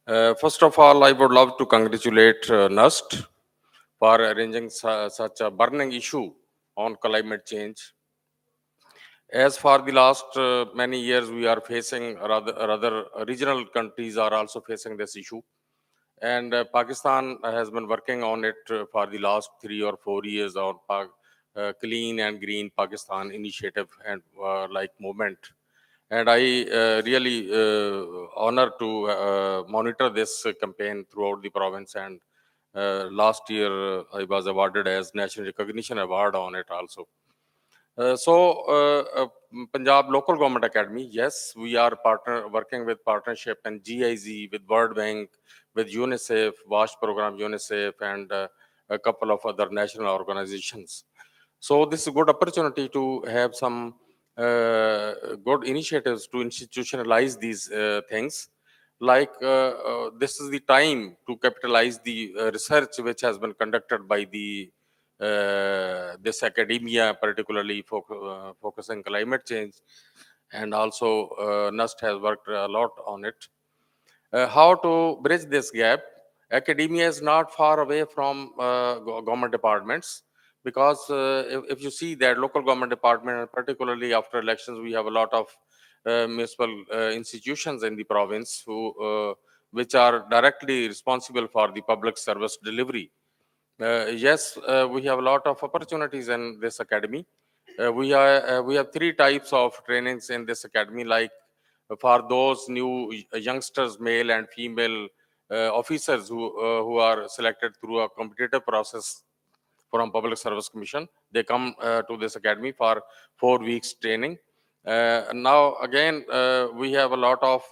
First of all, I would love to congratulate NUST for arranging such a burning issue on climate change. As for the last many years, we are facing, rather regional countries are also facing this issue. And Pakistan has been working on it for the last 3 or 4 years on Clean and Green Pakistan initiative and like movement. And I really honor to monitor this campaign throughout the province. And last year, I was awarded as National Recognition Award on it also. Punjab Local Government Academy, yes, we are working with partnership and GIZ with World Bank, with UNICEF, WASH program, UNICEF, and a couple of other national organizations. So this is a good opportunity to have some good initiatives to institutionalize these things. Like this is the time to capitalize the research which has been conducted by the this academia, particularly focusing climate change, and also NUST has worked a lot on it. How to bridge this gap? Academia is not far away from government departments, because if you see that local government department, particularly after elections, we have a lot of municipal institutions in the province which are directly responsible for the public service delivery. Yes, we have a lot of opportunities in this academy. We have 3 types of trainings in this academy, like for those new youngsters, male and female officers who are selected through a competitive process from Public Service Commission. They come to this academy for 4 weeks training. Now again, we have a lot of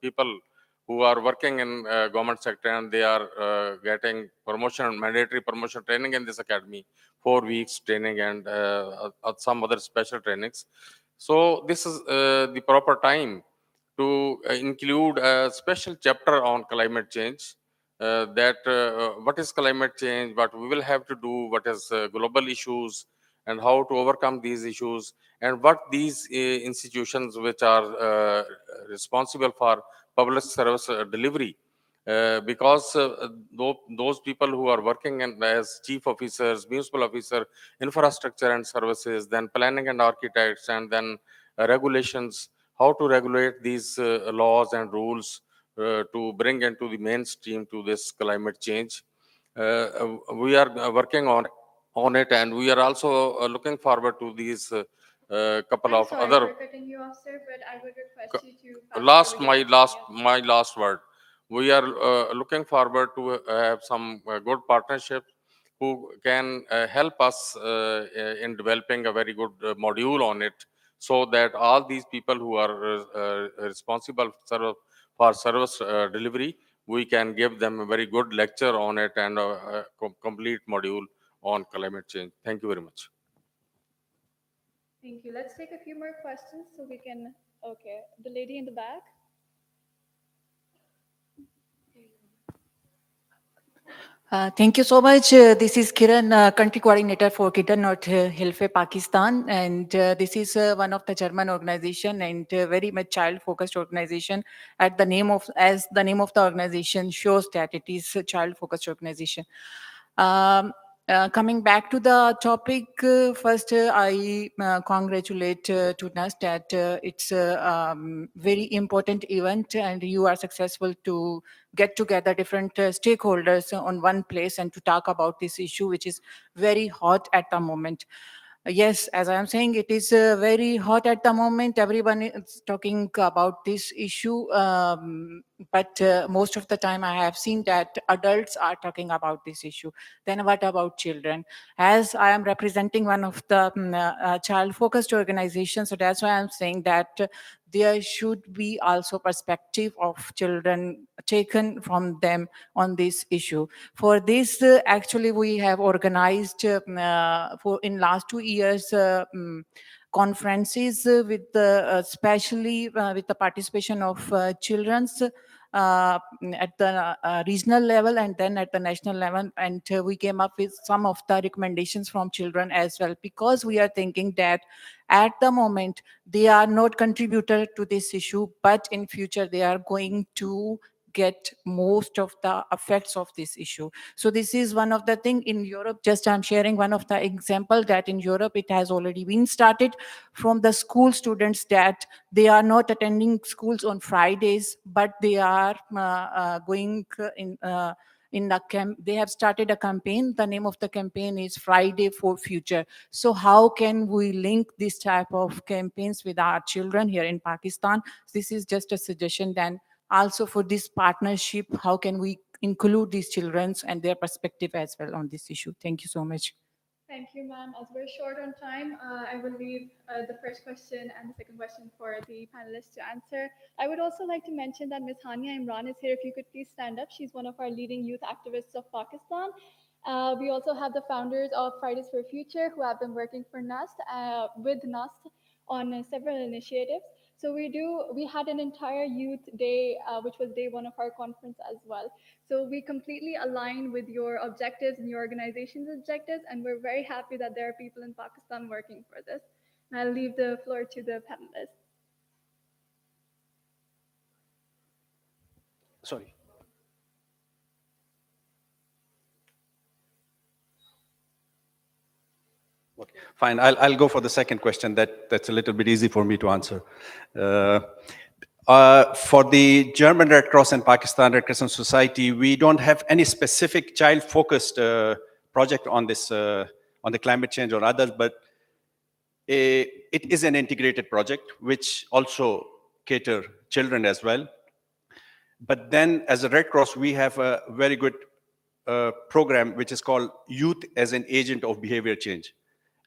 people who are working in government sector, and they are getting promotion, mandatory promotion training in this academy, 4 weeks training and some other special trainings. So this is the proper time to include a special chapter on climate change. That what is climate change, what we will have to do, what is global issues, and how to overcome these issues, and what these institutions which are responsible for public service delivery, because those people who are working as chief officers, municipal officer, infrastructure and services, then planning and architects, and then regulations, how to regulate these laws and rules to bring into the mainstream to this climate change. We are working on it, and we are also looking forward to these couple I'm of sorry other for cutting you off, sir, but I would request you to fast last forward your question. Yes. my last word. We are looking forward to have some good partnerships who can help us in developing a very good module on it, so that all these people who are responsible for service delivery, we can give them a very good lecture on it and a complete module on climate change. Thank you very much. Thank you. Let's take a few more questions so we can. Okay, the lady in the back. Thank you so much. This is Kiran, country coordinator for Kitan North Hilfe, Pakistan. And this is one of the German organization and very much child-focused organization. As the name of the organization shows that it is a child-focused organization. Coming back to the topic, first I congratulate to NUST that it's a very important event and you are successful to get together different stakeholders on one place and to talk about this issue, which is very hot at the moment. Yes, as I am saying, it is very hot at the moment. Everyone is talking about this issue. But most of the time I have seen that adults are talking about this issue. Then what about children? As I am representing one of the child-focused organizations, so that's why I'm saying that there should be also perspective of children taken from them on this issue. For this, actually, we have organized for in last 2 years conferences with especially with the participation of children's at the regional level and then at the national level, and we came up with some of the recommendations from children as well, because we are thinking that at the moment they are not contributor to this issue, but in future they are going to get most of the effects of this issue. So this is one of the thing in Europe. Just I'm sharing one of the example that in Europe it has already been started from the school students, that they are not attending schools on Fridays, but they are going in the camp. They have started a campaign. The name of the campaign is Friday for Future. So how can we link this type of campaigns with our children here in Pakistan? This is just a suggestion. Then also for this partnership, how can we include these children and their perspective as well on this issue? Thank you so much. Thank you, ma'am. As we're short on time, I will leave the first question and the second question for the panelists to answer. I would also like to mention that Ms. Hania Imran is here. If you could please stand up. She's one of our leading youth activists of Pakistan. We also have the founders of Fridays for Future who have been working for NUST, with NUST on several initiatives. So we had an entire youth day, which was day one of our conference as well. So we completely align with your objectives and your organization's objectives, and we're very happy that there are people in Pakistan working for this. And I'll leave the floor to the panelists. Sorry. Okay, fine. I'll go for the second question. That's a little bit easy for me to answer. For the German Red Cross and Pakistan Red Crescent Society, we don't have any specific child-focused project on this, on the climate change or others, but it is an integrated project which also cater children as well. But then as a Red Cross, we have a very good program which is called Youth as an Agent of Behavior Change.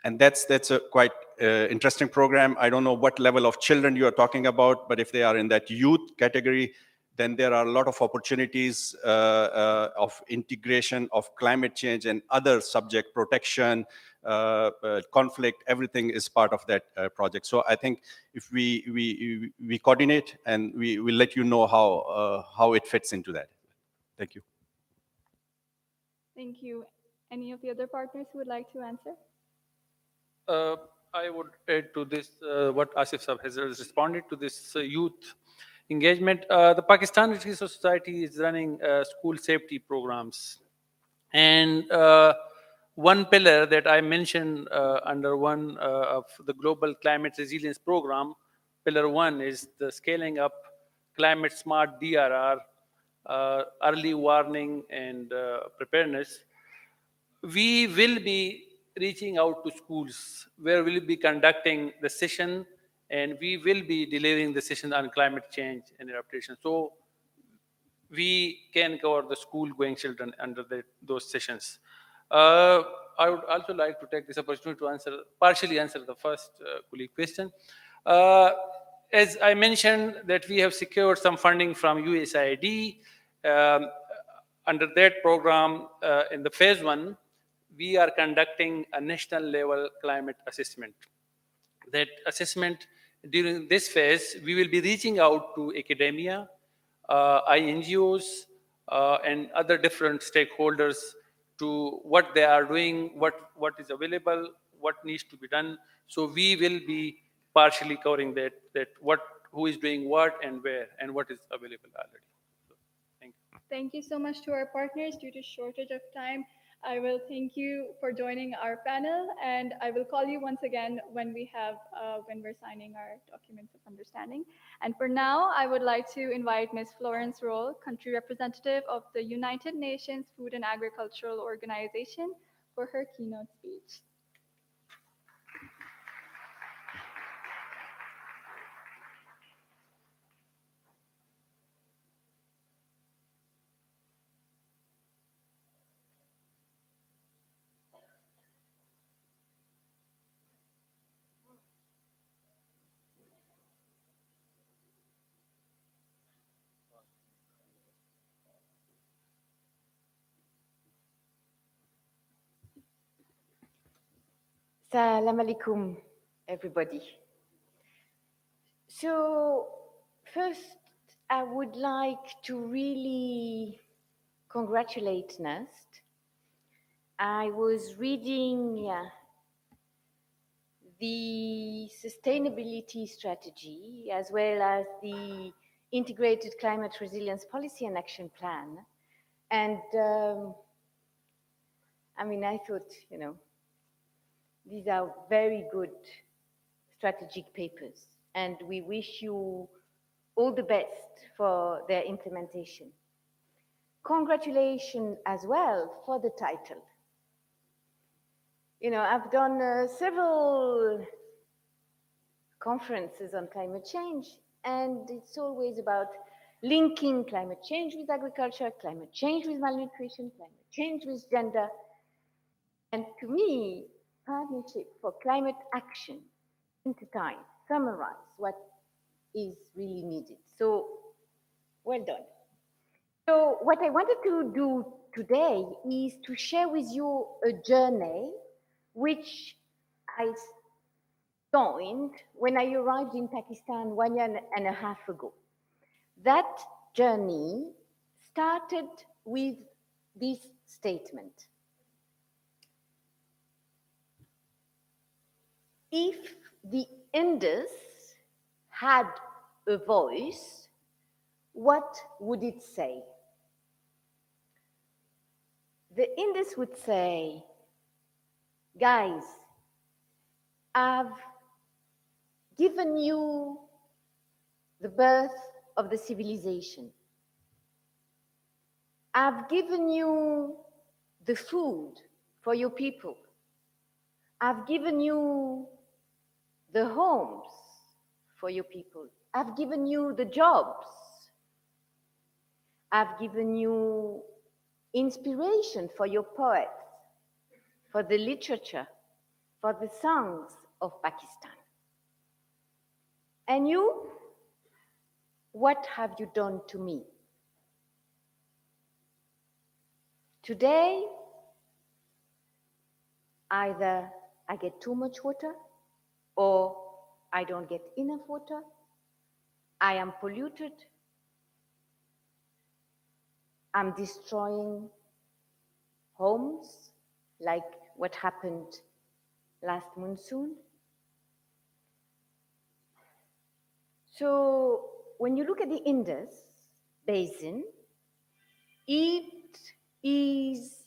And that's a quite interesting program. I don't know what level of children you are talking about, but if they are in that youth category, then there are a lot of opportunities of integration of climate change and other subject protection, conflict, everything is part of that project. So I think if we coordinate and we will let you know how it fits into that. Thank you. Thank you. Any of the other partners who would like to answer? I would add to this what Asif Sahab has responded to this youth engagement. The Pakistan Literacy Society is running school safety programs. And one pillar that I mentioned under one of the Global Climate Resilience Program, pillar 1 is the scaling up climate smart DRR, early warning and preparedness. We will be reaching out to schools where we'll be conducting the session, and we will be delivering the session on climate change and adaptation. So we can cover the school-going children under those sessions. I would also like to take this opportunity to partially answer the first colleague question. As I mentioned that we have secured some funding from USAID. Under that program, in the phase 1, we are conducting a national level climate assessment. That assessment, during this phase, we will be reaching out to academia, INGOs, and other different stakeholders to what they are doing, what is available, what needs to be done. So we will be partially covering that who is doing what and where and what is available already. So, thank you. Thank you so much to our partners. Due to shortage of time, I will thank you for joining our panel, and I will call you once again when we're signing our documents of understanding. And for now, I would like to invite Ms. Florence Roll, country representative of the United Nations Food and Agricultural Organization, for her keynote speech. Salam alaikum, everybody. So, first, I would like to really congratulate NUST. I was reading the sustainability strategy as well as the integrated climate resilience policy and action plan. And I thought, these are very good strategic papers, and we wish you all the best for their implementation. Congratulations as well for the title. I've done several conferences on climate change, and it's always about linking climate change with agriculture, climate change with malnutrition, climate change with gender. And to me, partnership for climate action, synthesize, summarize what is really needed. So, well done. So what I wanted to do today is to share with you a journey which I joined when I arrived in Pakistan 1.5 years ago. That journey started with this statement. If the Indus had a voice, what would it say? The Indus would say, guys, I've given you the birth of the civilization. I've given you the food for your people. I've given you the homes for your people. I've given you the jobs. I've given you inspiration for your poets, for the literature, for the songs of Pakistan. And you? what have you done to me? Today, either I get too much water or I don't get enough water. I am polluted. I'm destroying homes, like what happened last monsoon. So when you look at the Indus Basin, it is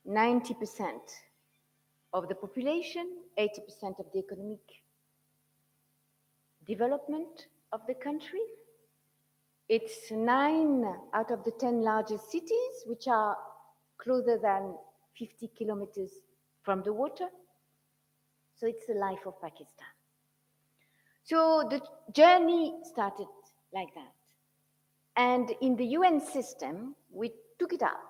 90% of the population, 80% of the economic development of the country. It's 9 out of the 10 largest cities, which are closer than 50 kilometers from the water. So it's the life of Pakistan. So the journey started like that. And in the UN system, we took it up,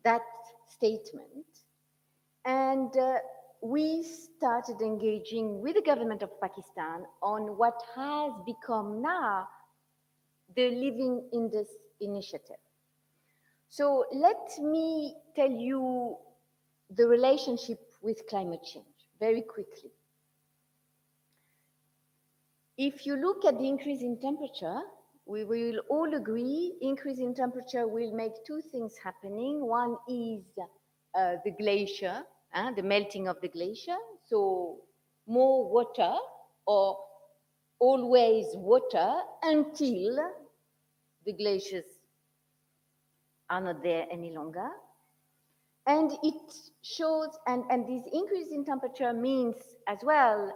that statement, and we started engaging with the government of Pakistan on what has become now the Living Indus Initiative. So let me tell you the relationship with climate change very quickly. If you look at the increase in temperature, we will all agree increase in temperature will make two things happening. One is the glacier, the melting of the glacier. So more water, or always water, until the glaciers are not there any longer. And it shows, and this increase in temperature means as well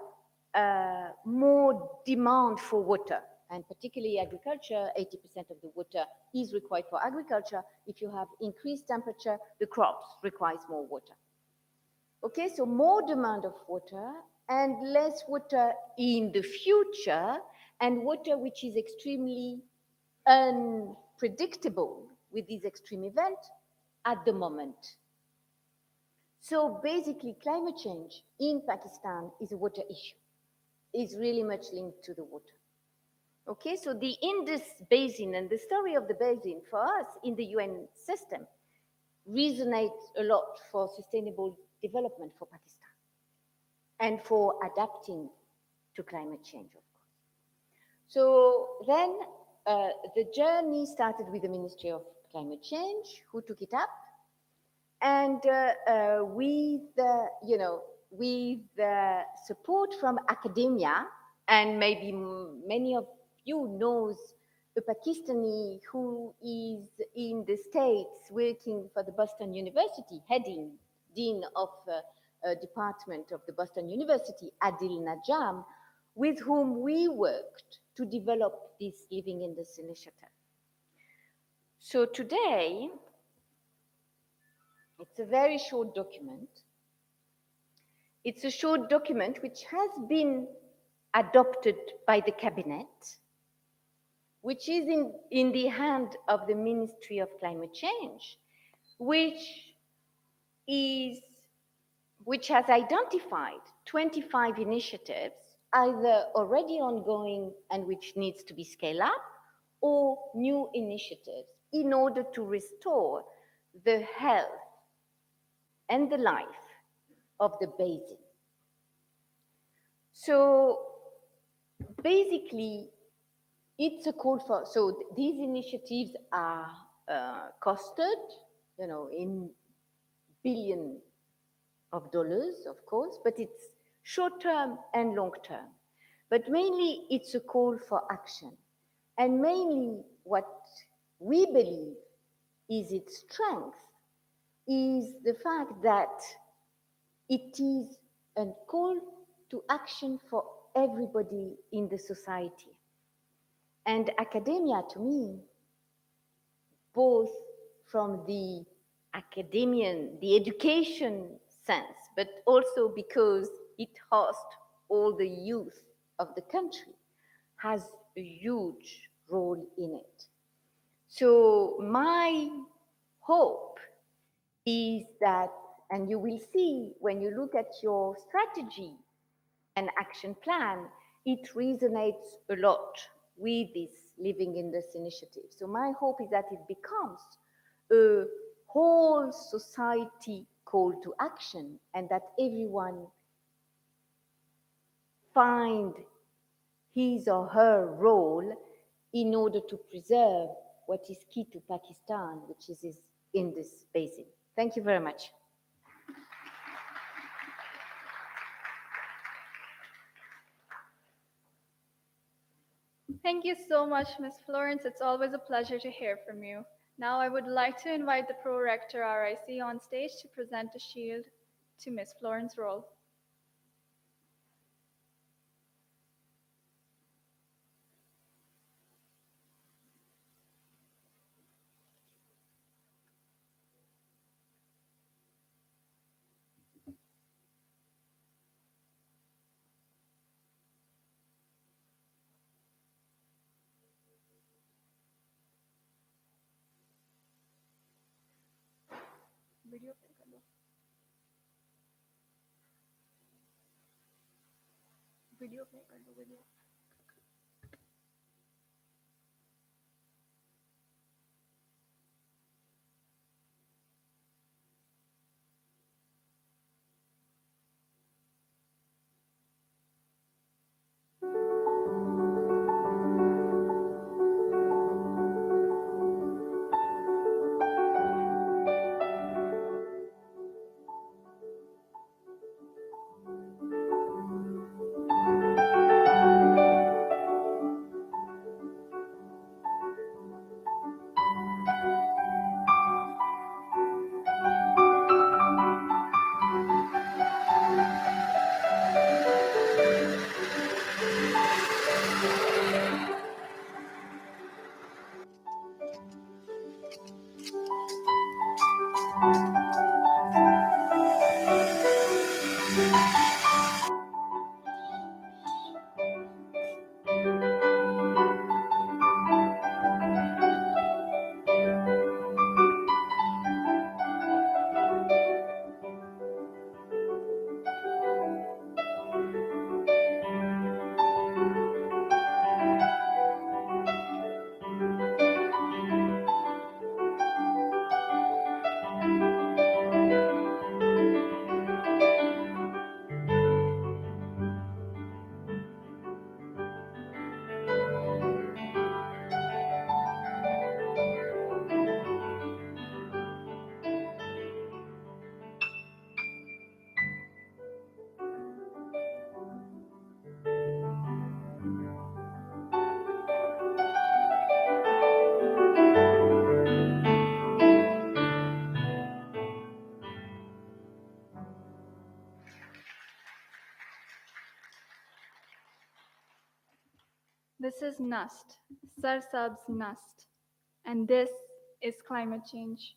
more demand for water, and particularly agriculture. 80% of the water is required for agriculture. If you have increased temperature, the crops requires more water. Okay, so more demand of water and less water in the future, and water which is extremely unpredictable with these extreme events at the moment. So basically, climate change in Pakistan is a water issue. It's really much linked to the water. Okay, so the Indus Basin and the story of the basin for us in the UN system resonates a lot for sustainable development for Pakistan and for adapting to climate change, of course. So then the journey started with the Ministry of Climate Change, who took it up. And with the support from academia, and maybe many of you knows a Pakistani who is in the States working for the Boston University, heading Dean of Department of the Boston University, Adil Najam, with whom we worked to develop this Living Indus initiative. So today, it's a very short document. It's a short document which has been adopted by the cabinet, which is in the hand of the Ministry of Climate Change, which has identified 25 initiatives, either already ongoing and which needs to be scaled up, or new initiatives in order to restore the health and the life of the basin. So basically, it's a call for, so these initiatives are costed, in billions of dollars, of course, but it's short-term and long-term. But mainly, it's a call for action. And mainly, what we believe is its strength is the fact that it is a call to action for everybody in the society. And academia, to me, both from the education sense, but also because it hosts all the youth of the country, has a huge role in it. So my hope is that, and you will see when you look at your strategy and action plan, it resonates a lot with this Living in this initiative. So my hope is that it becomes a whole society call to action and that everyone find his or her role in order to preserve what is key to Pakistan, which is this Indus Basin. Thank you very much. Thank you so much, Ms. Florence. It's always a pleasure to hear from you. Now I would like to invite the Pro-Rector RIC on stage to present a shield to Ms. Florence Roll. Video play कर लो. Video play कर लो, video. This is NUST, Sar Sab's NUST, and this is climate change.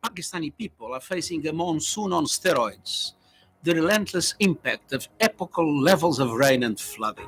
Pakistani people are facing a monsoon on steroids, the relentless impact of epochal levels of rain and flooding.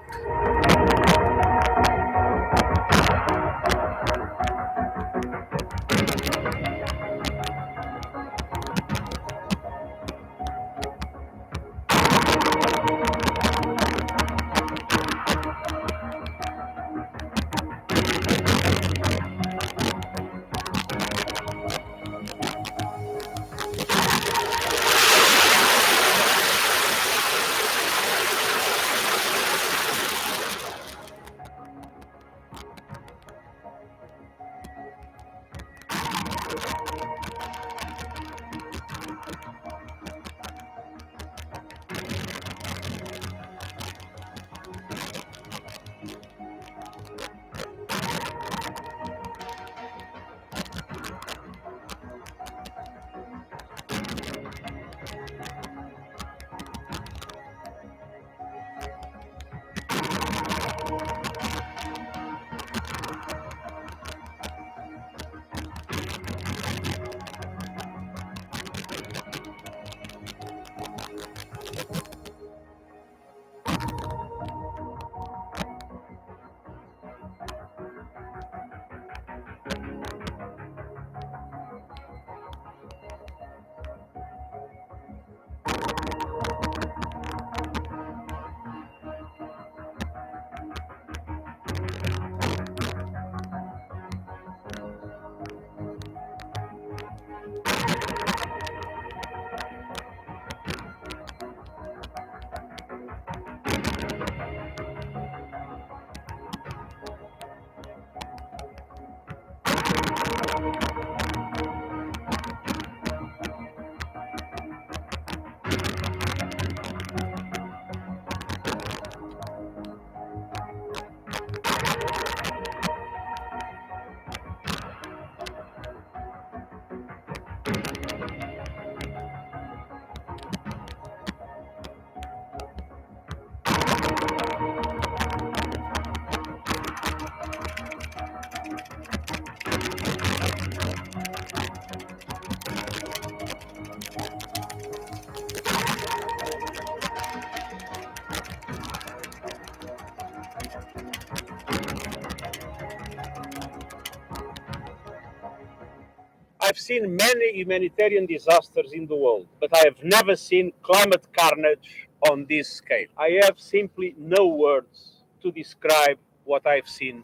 I've seen many humanitarian disasters in the world, but I have never seen climate carnage on this scale. I have simply no words to describe what I've seen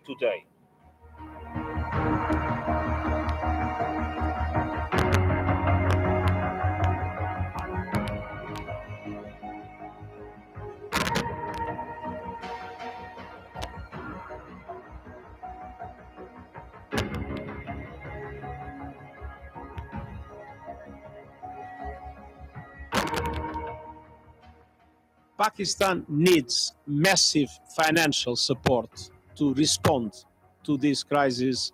today. Pakistan needs massive financial support to respond to this crisis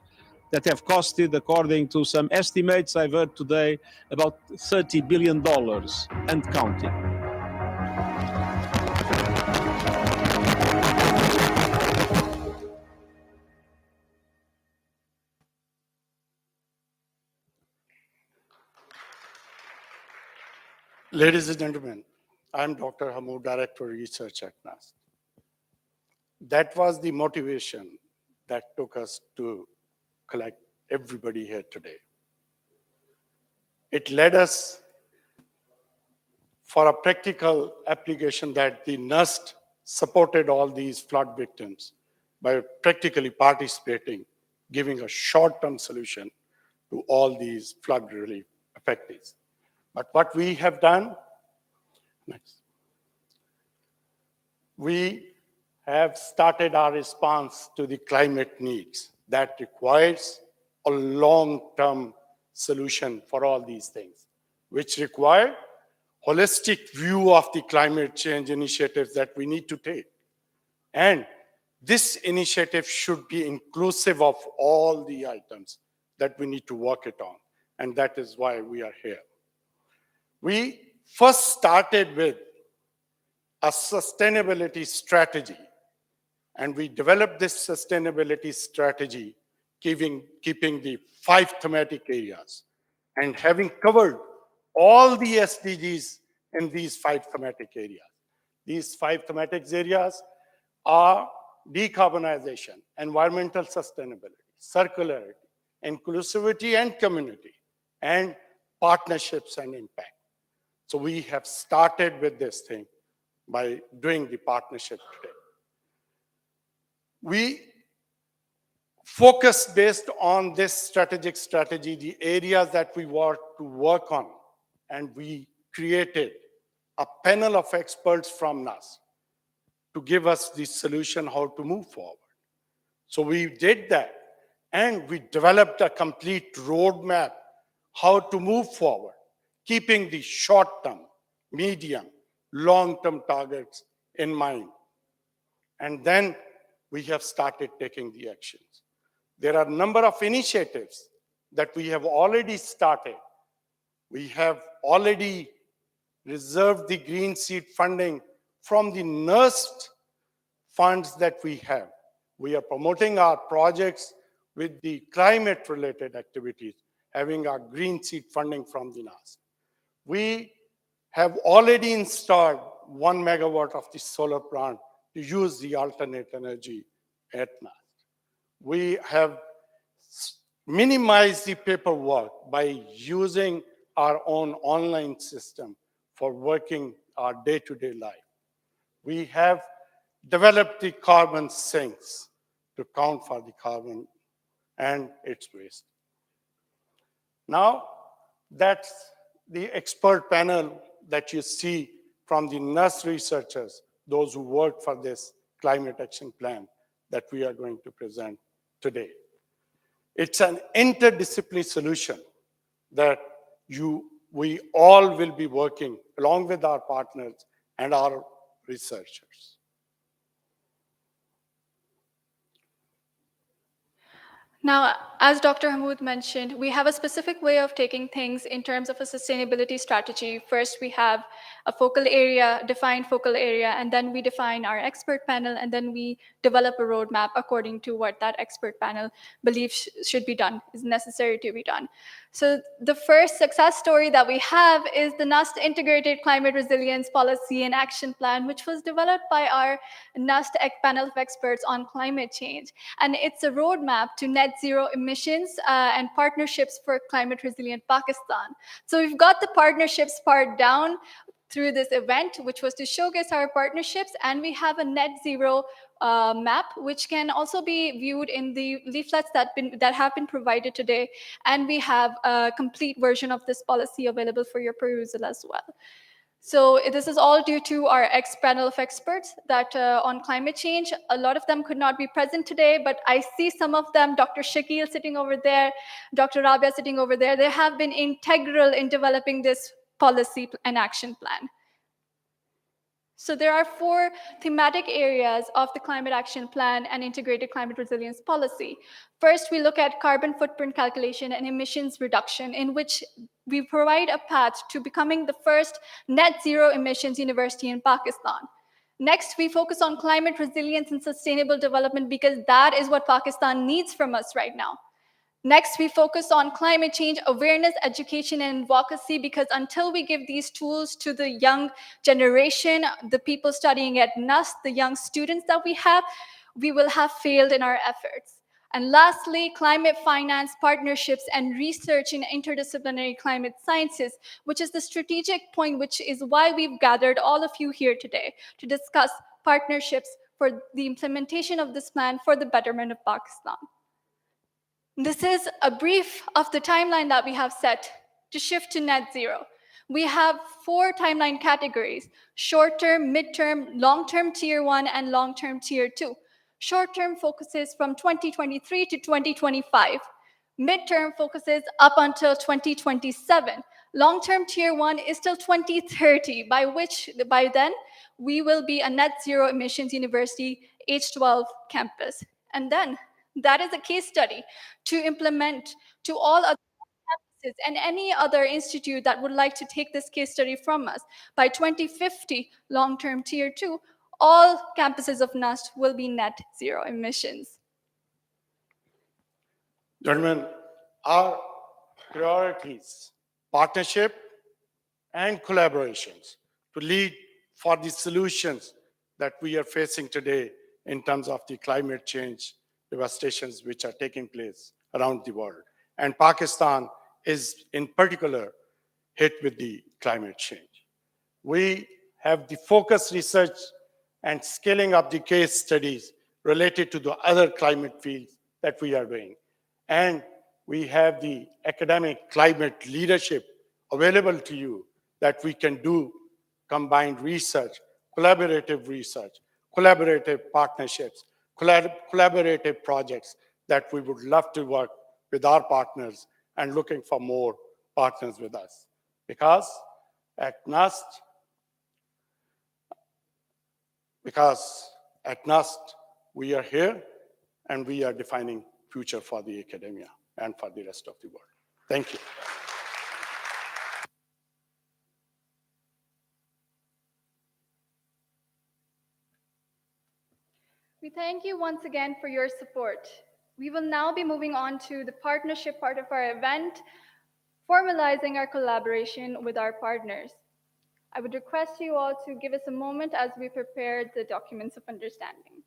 that have costed, according to some estimates I've heard today, about $30 billion and counting. Ladies and gentlemen, I'm Dr. Hamoud, Director of Research at NUST. That was the motivation that took us to collect everybody here today. It led us for a practical application that the NUST supported all these flood victims by practically participating, giving a short-term solution to all these flood relief affectees. But what we have done, next, we have started our response to the climate needs that requires a long-term solution for all these things, which require holistic view of the climate change initiatives that we need to take. And this initiative should be inclusive of all the items that we need to work it on. And that is why we are here. We first started with a sustainability strategy. And we developed this sustainability strategy, keeping the 5 thematic areas and having covered all the SDGs in these 5 thematic areas. These 5 thematic areas are decarbonization, environmental sustainability, circularity, inclusivity and community, and partnerships and impact. So we have started with this thing by doing the partnership today. We focus based on this strategic strategy, the areas that we want to work on, and we created a panel of experts from NUST to give us the solution how to move forward. So we did that, and we developed a complete roadmap how to move forward, keeping the short-term, medium, long-term targets in mind. And then we have started taking the actions. There are a number of initiatives that we have already started. We have already reserved the green seed funding from the NUST funds that we have. We are promoting our projects with the climate-related activities, having our green seed funding from the NUST. We have already installed 1 megawatt of the solar plant to use the alternate energy at NUST. We have minimized the paperwork by using our own online system for working our day-to-day life. We have developed the carbon sinks to count for the carbon and its waste. Now, that's the expert panel that you see from the NUST researchers, those who work for this climate action plan that we are going to present today. It's an interdisciplinary solution that we all will be working along with our partners and our researchers. Now, as Dr. Hamoud mentioned, we have a specific way of taking things in terms of a sustainability strategy. First, we have a focal area, defined focal area, and then we define our expert panel, and then we develop a roadmap according to what that expert panel believes should be done, is necessary to be done. So the first success story that we have is the NUST Integrated Climate Resilience Policy and Action Plan, which was developed by our NUST panel of experts on climate change. And it's a roadmap to net zero emissions missions and partnerships for climate resilient Pakistan. So we've got the partnerships part down through this event, which was to showcase our partnerships, and we have a net zero map, which can also be viewed in the leaflets that have been provided today. And we have a complete version of this policy available for your perusal as well. So this is all due to our panel of experts that on climate change. A lot of them could not be present today, but I see some of them, Dr. Shakil sitting over there, Dr. Rabia sitting over there. They have been integral in developing this policy and action plan. So there are 4 thematic areas of the Climate Action Plan and Integrated Climate Resilience Policy. First, we look at carbon footprint calculation and emissions reduction, in which we provide a path to becoming the first net zero emissions university in Pakistan. Next, we focus on climate resilience and sustainable development because that is what Pakistan needs from us right now. Next, we focus on climate change awareness, education, and advocacy, because until we give these tools to the young generation, the people studying at NUST, the young students that we have, we will have failed in our efforts. And lastly, climate finance, partnerships, and research in interdisciplinary climate sciences, which is the strategic point, which is why we've gathered all of you here today to discuss partnerships for the implementation of this plan for the betterment of Pakistan. This is a brief of the timeline that we have set to shift to net zero. We have 4 timeline categories: short-term, mid-term, long-term tier 1, and long-term tier 2. Short-term focuses from 2023 to 2025. Mid-term focuses up until 2027. Long-term tier 1 is till 2030, by then we will be a net zero emissions university H12 campus. And then that is a case study to implement to all other campuses and any other institute that would like to take this case study from us. By 2050, long-term tier 2, all campuses of NUST will be net zero emissions. Gentlemen, our priorities, partnership and collaborations to lead for the solutions that we are facing today in terms of the climate change devastations which are taking place around the world. And Pakistan is in particular hit with the climate change. We have the focused research and scaling up the case studies related to the other climate fields that we are doing. And we have the academic climate leadership available to you that we can do combined research, collaborative partnerships, collaborative projects that we would love to work with our partners and looking for more partners with us. Because at NUST, we are here and we are defining future for the academia and for the rest of the world. Thank you. We thank you once again for your support. We will now be moving on to the partnership part of our event, formalizing our collaboration with our partners. I would request you all to give us a moment as we prepare the documents of understanding.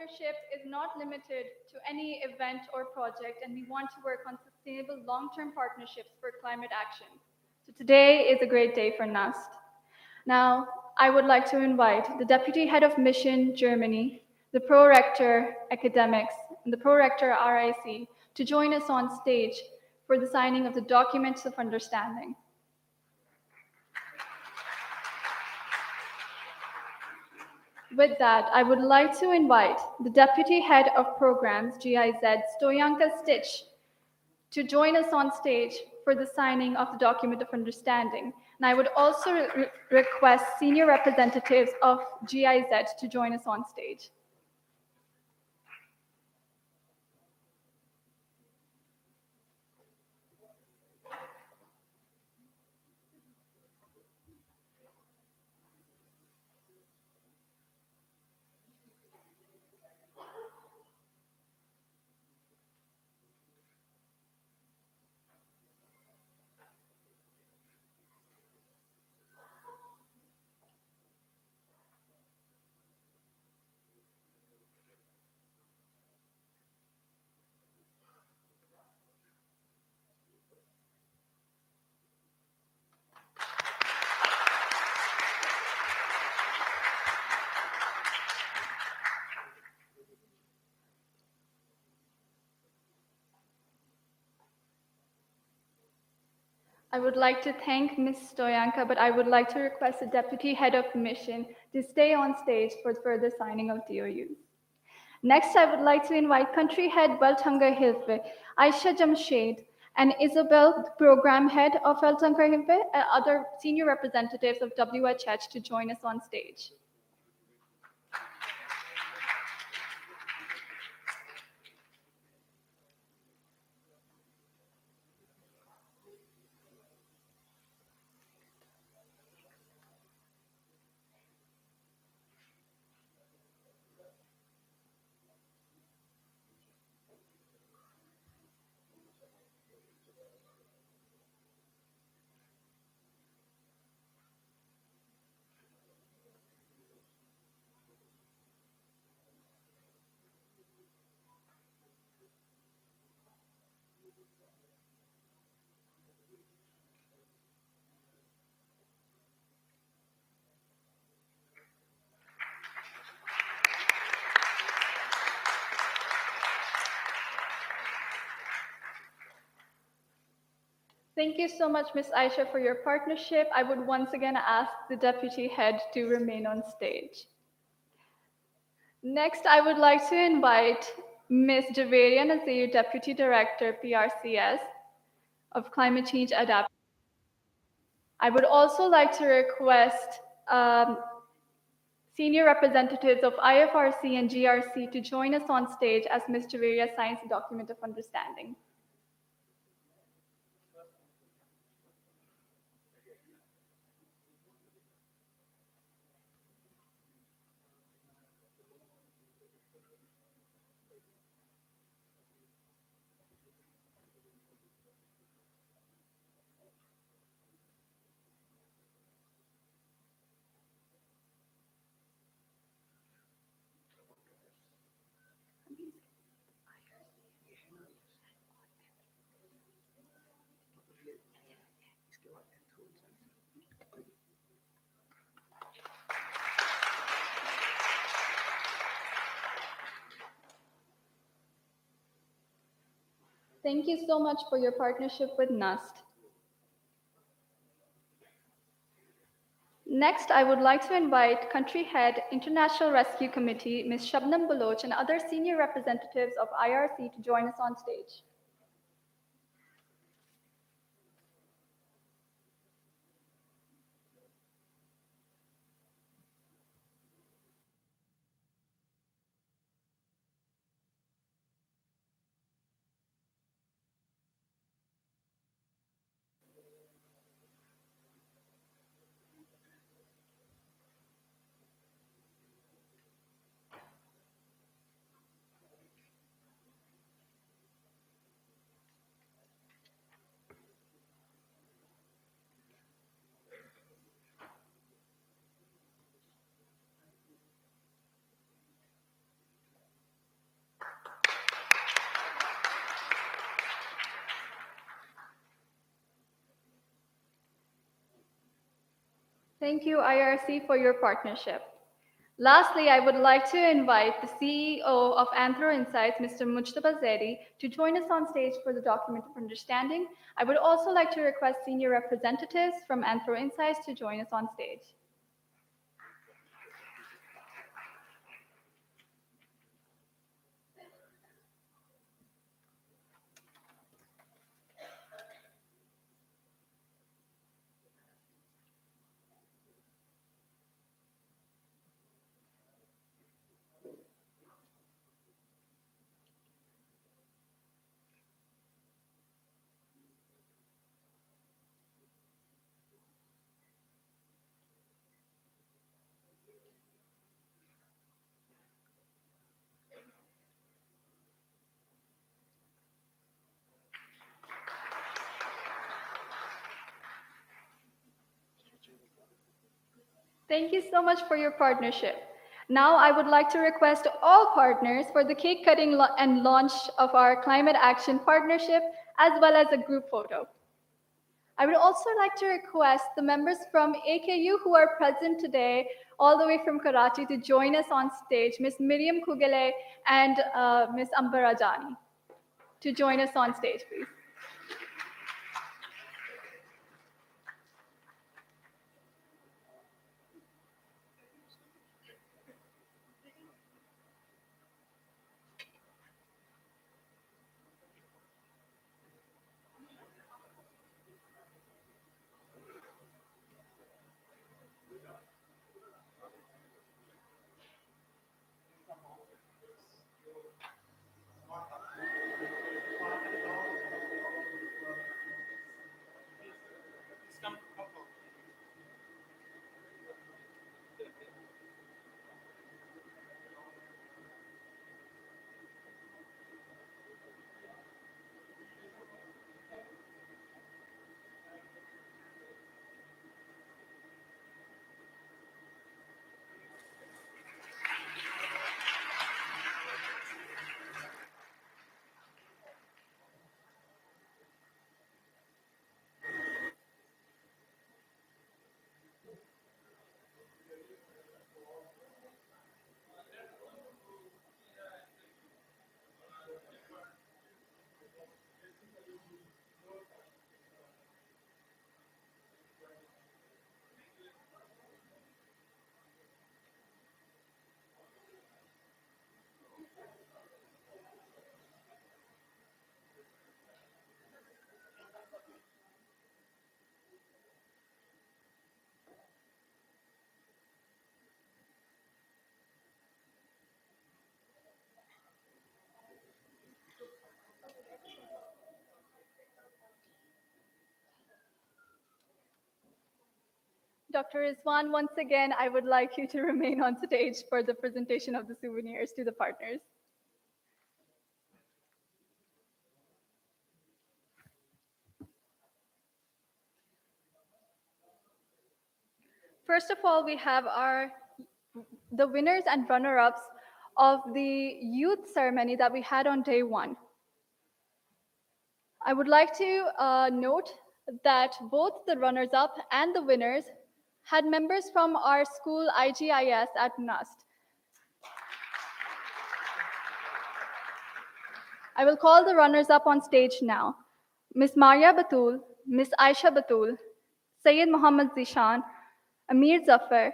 partnership is not limited to any event or project, and we want to work on sustainable long-term partnerships for climate action. So today is a great day for NUST. Now, I would like to invite the Deputy Head of Mission Germany, the Pro-Rector Academics, and the Pro-Rector RIC to join us on stage for the signing of the Documents of Understanding. With that, I would like to invite the Deputy Head of Programs, GIZ, Stoyanka Stitch, to join us on stage for the signing of the Document of Understanding. And I would also request senior representatives of GIZ to join us on stage. I would like to thank Ms. Stoyanka, but I would like to request the Deputy Head of Mission to stay on stage for further signing of DOUs. Next, I would like to invite Country Head Weltunga Hilfe, Aisha Jamshed, and Isabel, Program Head of Weltunga Hilfe, and other senior representatives of WHH to join us on stage. Thank you so much, Ms. Aisha, for your partnership. I would once again ask the Deputy Head to remain on stage. Next, I would like to invite Ms. Javeria Nazir, Deputy Director, PRCS of Climate Change Adaptation. I would also like to request senior representatives of IFRC and GRC to join us on stage as Ms. Javeria signs the Document of Understanding. Thank you so much for your partnership with NUST. Next, I would like to invite Country Head International Rescue Committee, Ms. Shabnam Baloch, and other senior representatives of IRC to join us on stage. Thank you, IRC, for your partnership. Lastly, I would like to invite the CEO of Anthro Insights, Mr. Mujtaba Zaidi, to join us on stage for the document of understanding. I would also like to request senior representatives from Anthro Insights to join us on stage. Thank you so much for your partnership. Now I would like to request all partners for the cake cutting and launch of our climate action partnership, as well as a group photo. I would also like to request the members from AKU who are present today, all the way from Karachi, to join us on stage, Ms. Miriam Kugele and Ms. Ambara Jani, to join us on stage, please. Dr. Rizwan, once again, I would like you to remain on stage for the presentation of the souvenirs to the partners. First of all, we have the winners and runner-ups of the youth ceremony that we had on day one. I would like to note that both the runners-up and the winners had members from our school IGIS at NUST. I will call the runners-up on stage now. Ms. Maria Batul, Ms. Aisha Batul, Sayyid Muhammad Zishan, Amir Zafar,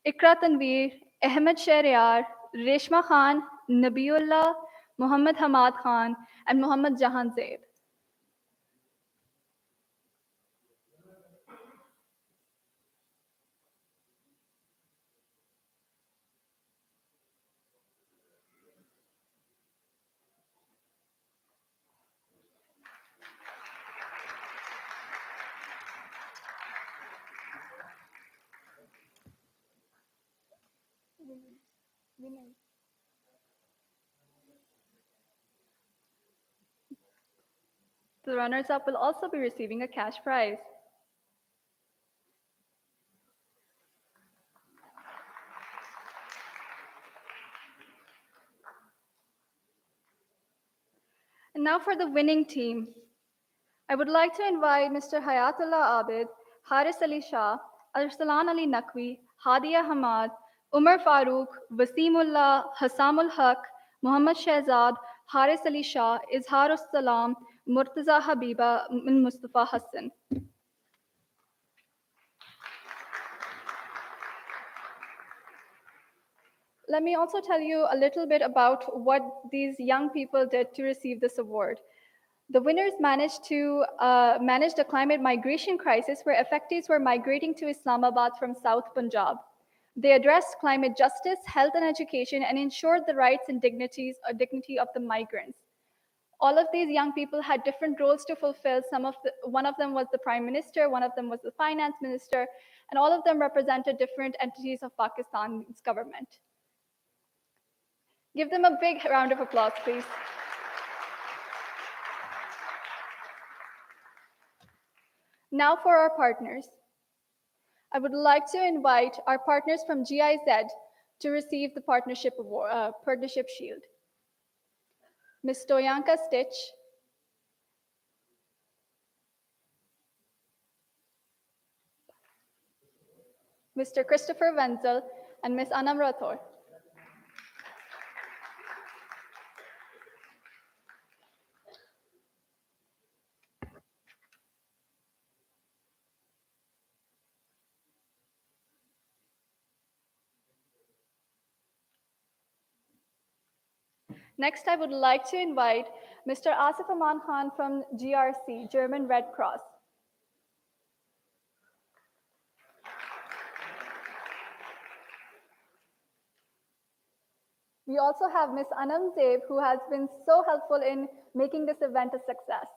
Ikra Tanveer, Ahmed Shahryar, Reshma Khan, Nabiullah, Muhammad Hamad Khan, and Muhammad Jahan Zaid. The runners-up will also be receiving a cash prize. And now for the winning team. I would like to invite Mr. Hayatullah Abid, Haris Ali Shah, Arsalan Ali Naqvi, Hadia Hamad, Umar Farooq, Wasimullah, Hassamul Haq, Muhammad Shehzad, Haris Ali Shah, Izhar Salam, Murtaza Habiba, and Mustafa Hassan. Let me also tell you a little bit about what these young people did to receive this award. The winners managed to manage the climate migration crisis where affectees were migrating to Islamabad from South Punjab. They addressed climate justice, health and education, and ensured the rights and dignity of the migrants. All of these young people had different roles to fulfill. One of them was the prime minister, one of them was the finance minister, and all of them represented different entities of Pakistan's government. Give them a big round of applause, please. Now for our partners. I would like to invite our partners from GIZ to receive the partnership award, partnership shield. Ms. Stoyanka Stitch, Mr. Christopher Wenzel, and Ms. Anam Rathore. Next, I would like to invite Mr. Asif Aman Khan from GRC, German Red Cross. We also have Ms. Anam Zeib, who has been so helpful in making this event a success.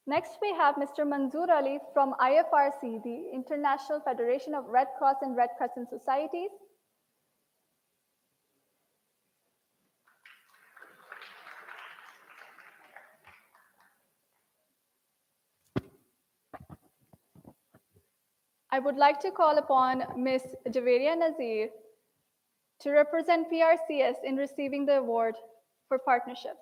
Next, we have Mr. Manzoor Ali from IFRC, the International Federation of Red Cross and Red Crescent Societies. I would like to call upon Ms. Javeria Nazir to represent PRCS in receiving the award for partnership.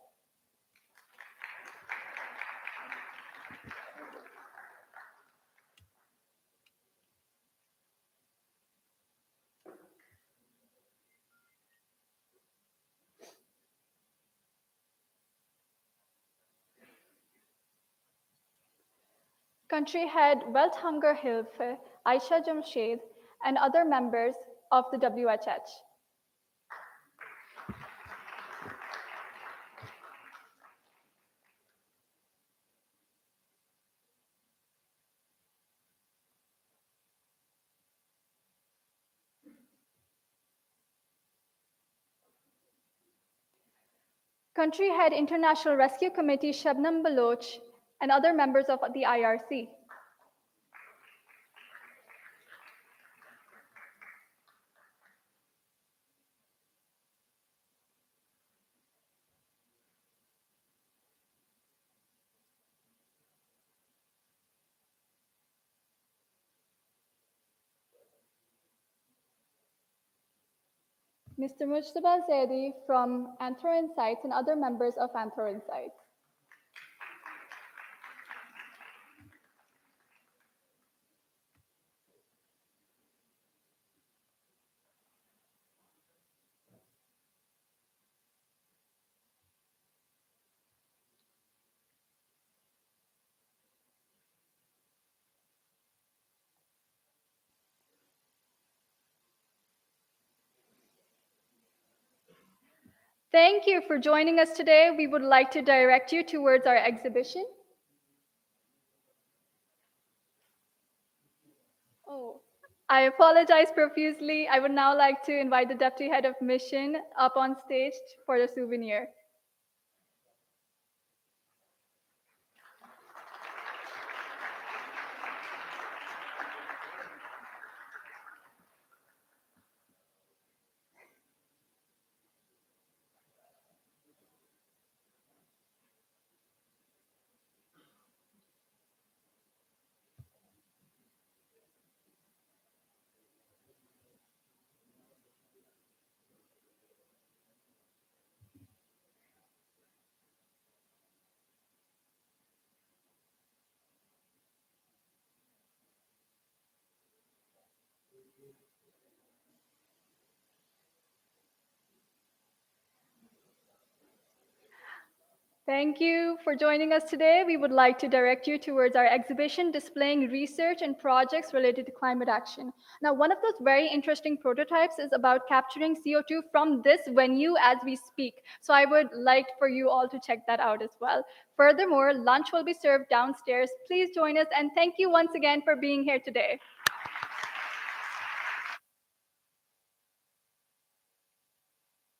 Country head Welt Hunger Hilfe, Aisha Jamshed, and other members of the WHH. Country head International Rescue Committee Shabnam Baloch, and other members of the IRC. Mr. Mujtaba Zaidi from Anthro Insights and other members of Anthro Insights. Thank you for joining us today. We would like to direct you towards our exhibition. Oh, I apologize profusely. I would now like to invite the Deputy Head of Mission up on stage for the souvenir. Thank you for joining us today. We would like to direct you towards our exhibition displaying research and projects related to climate action. Now, one of those very interesting prototypes is about capturing CO2 from this venue as we speak. So I would like for you all to check that out as well. Furthermore, lunch will be served downstairs. Please join us, and thank you once again for being here today.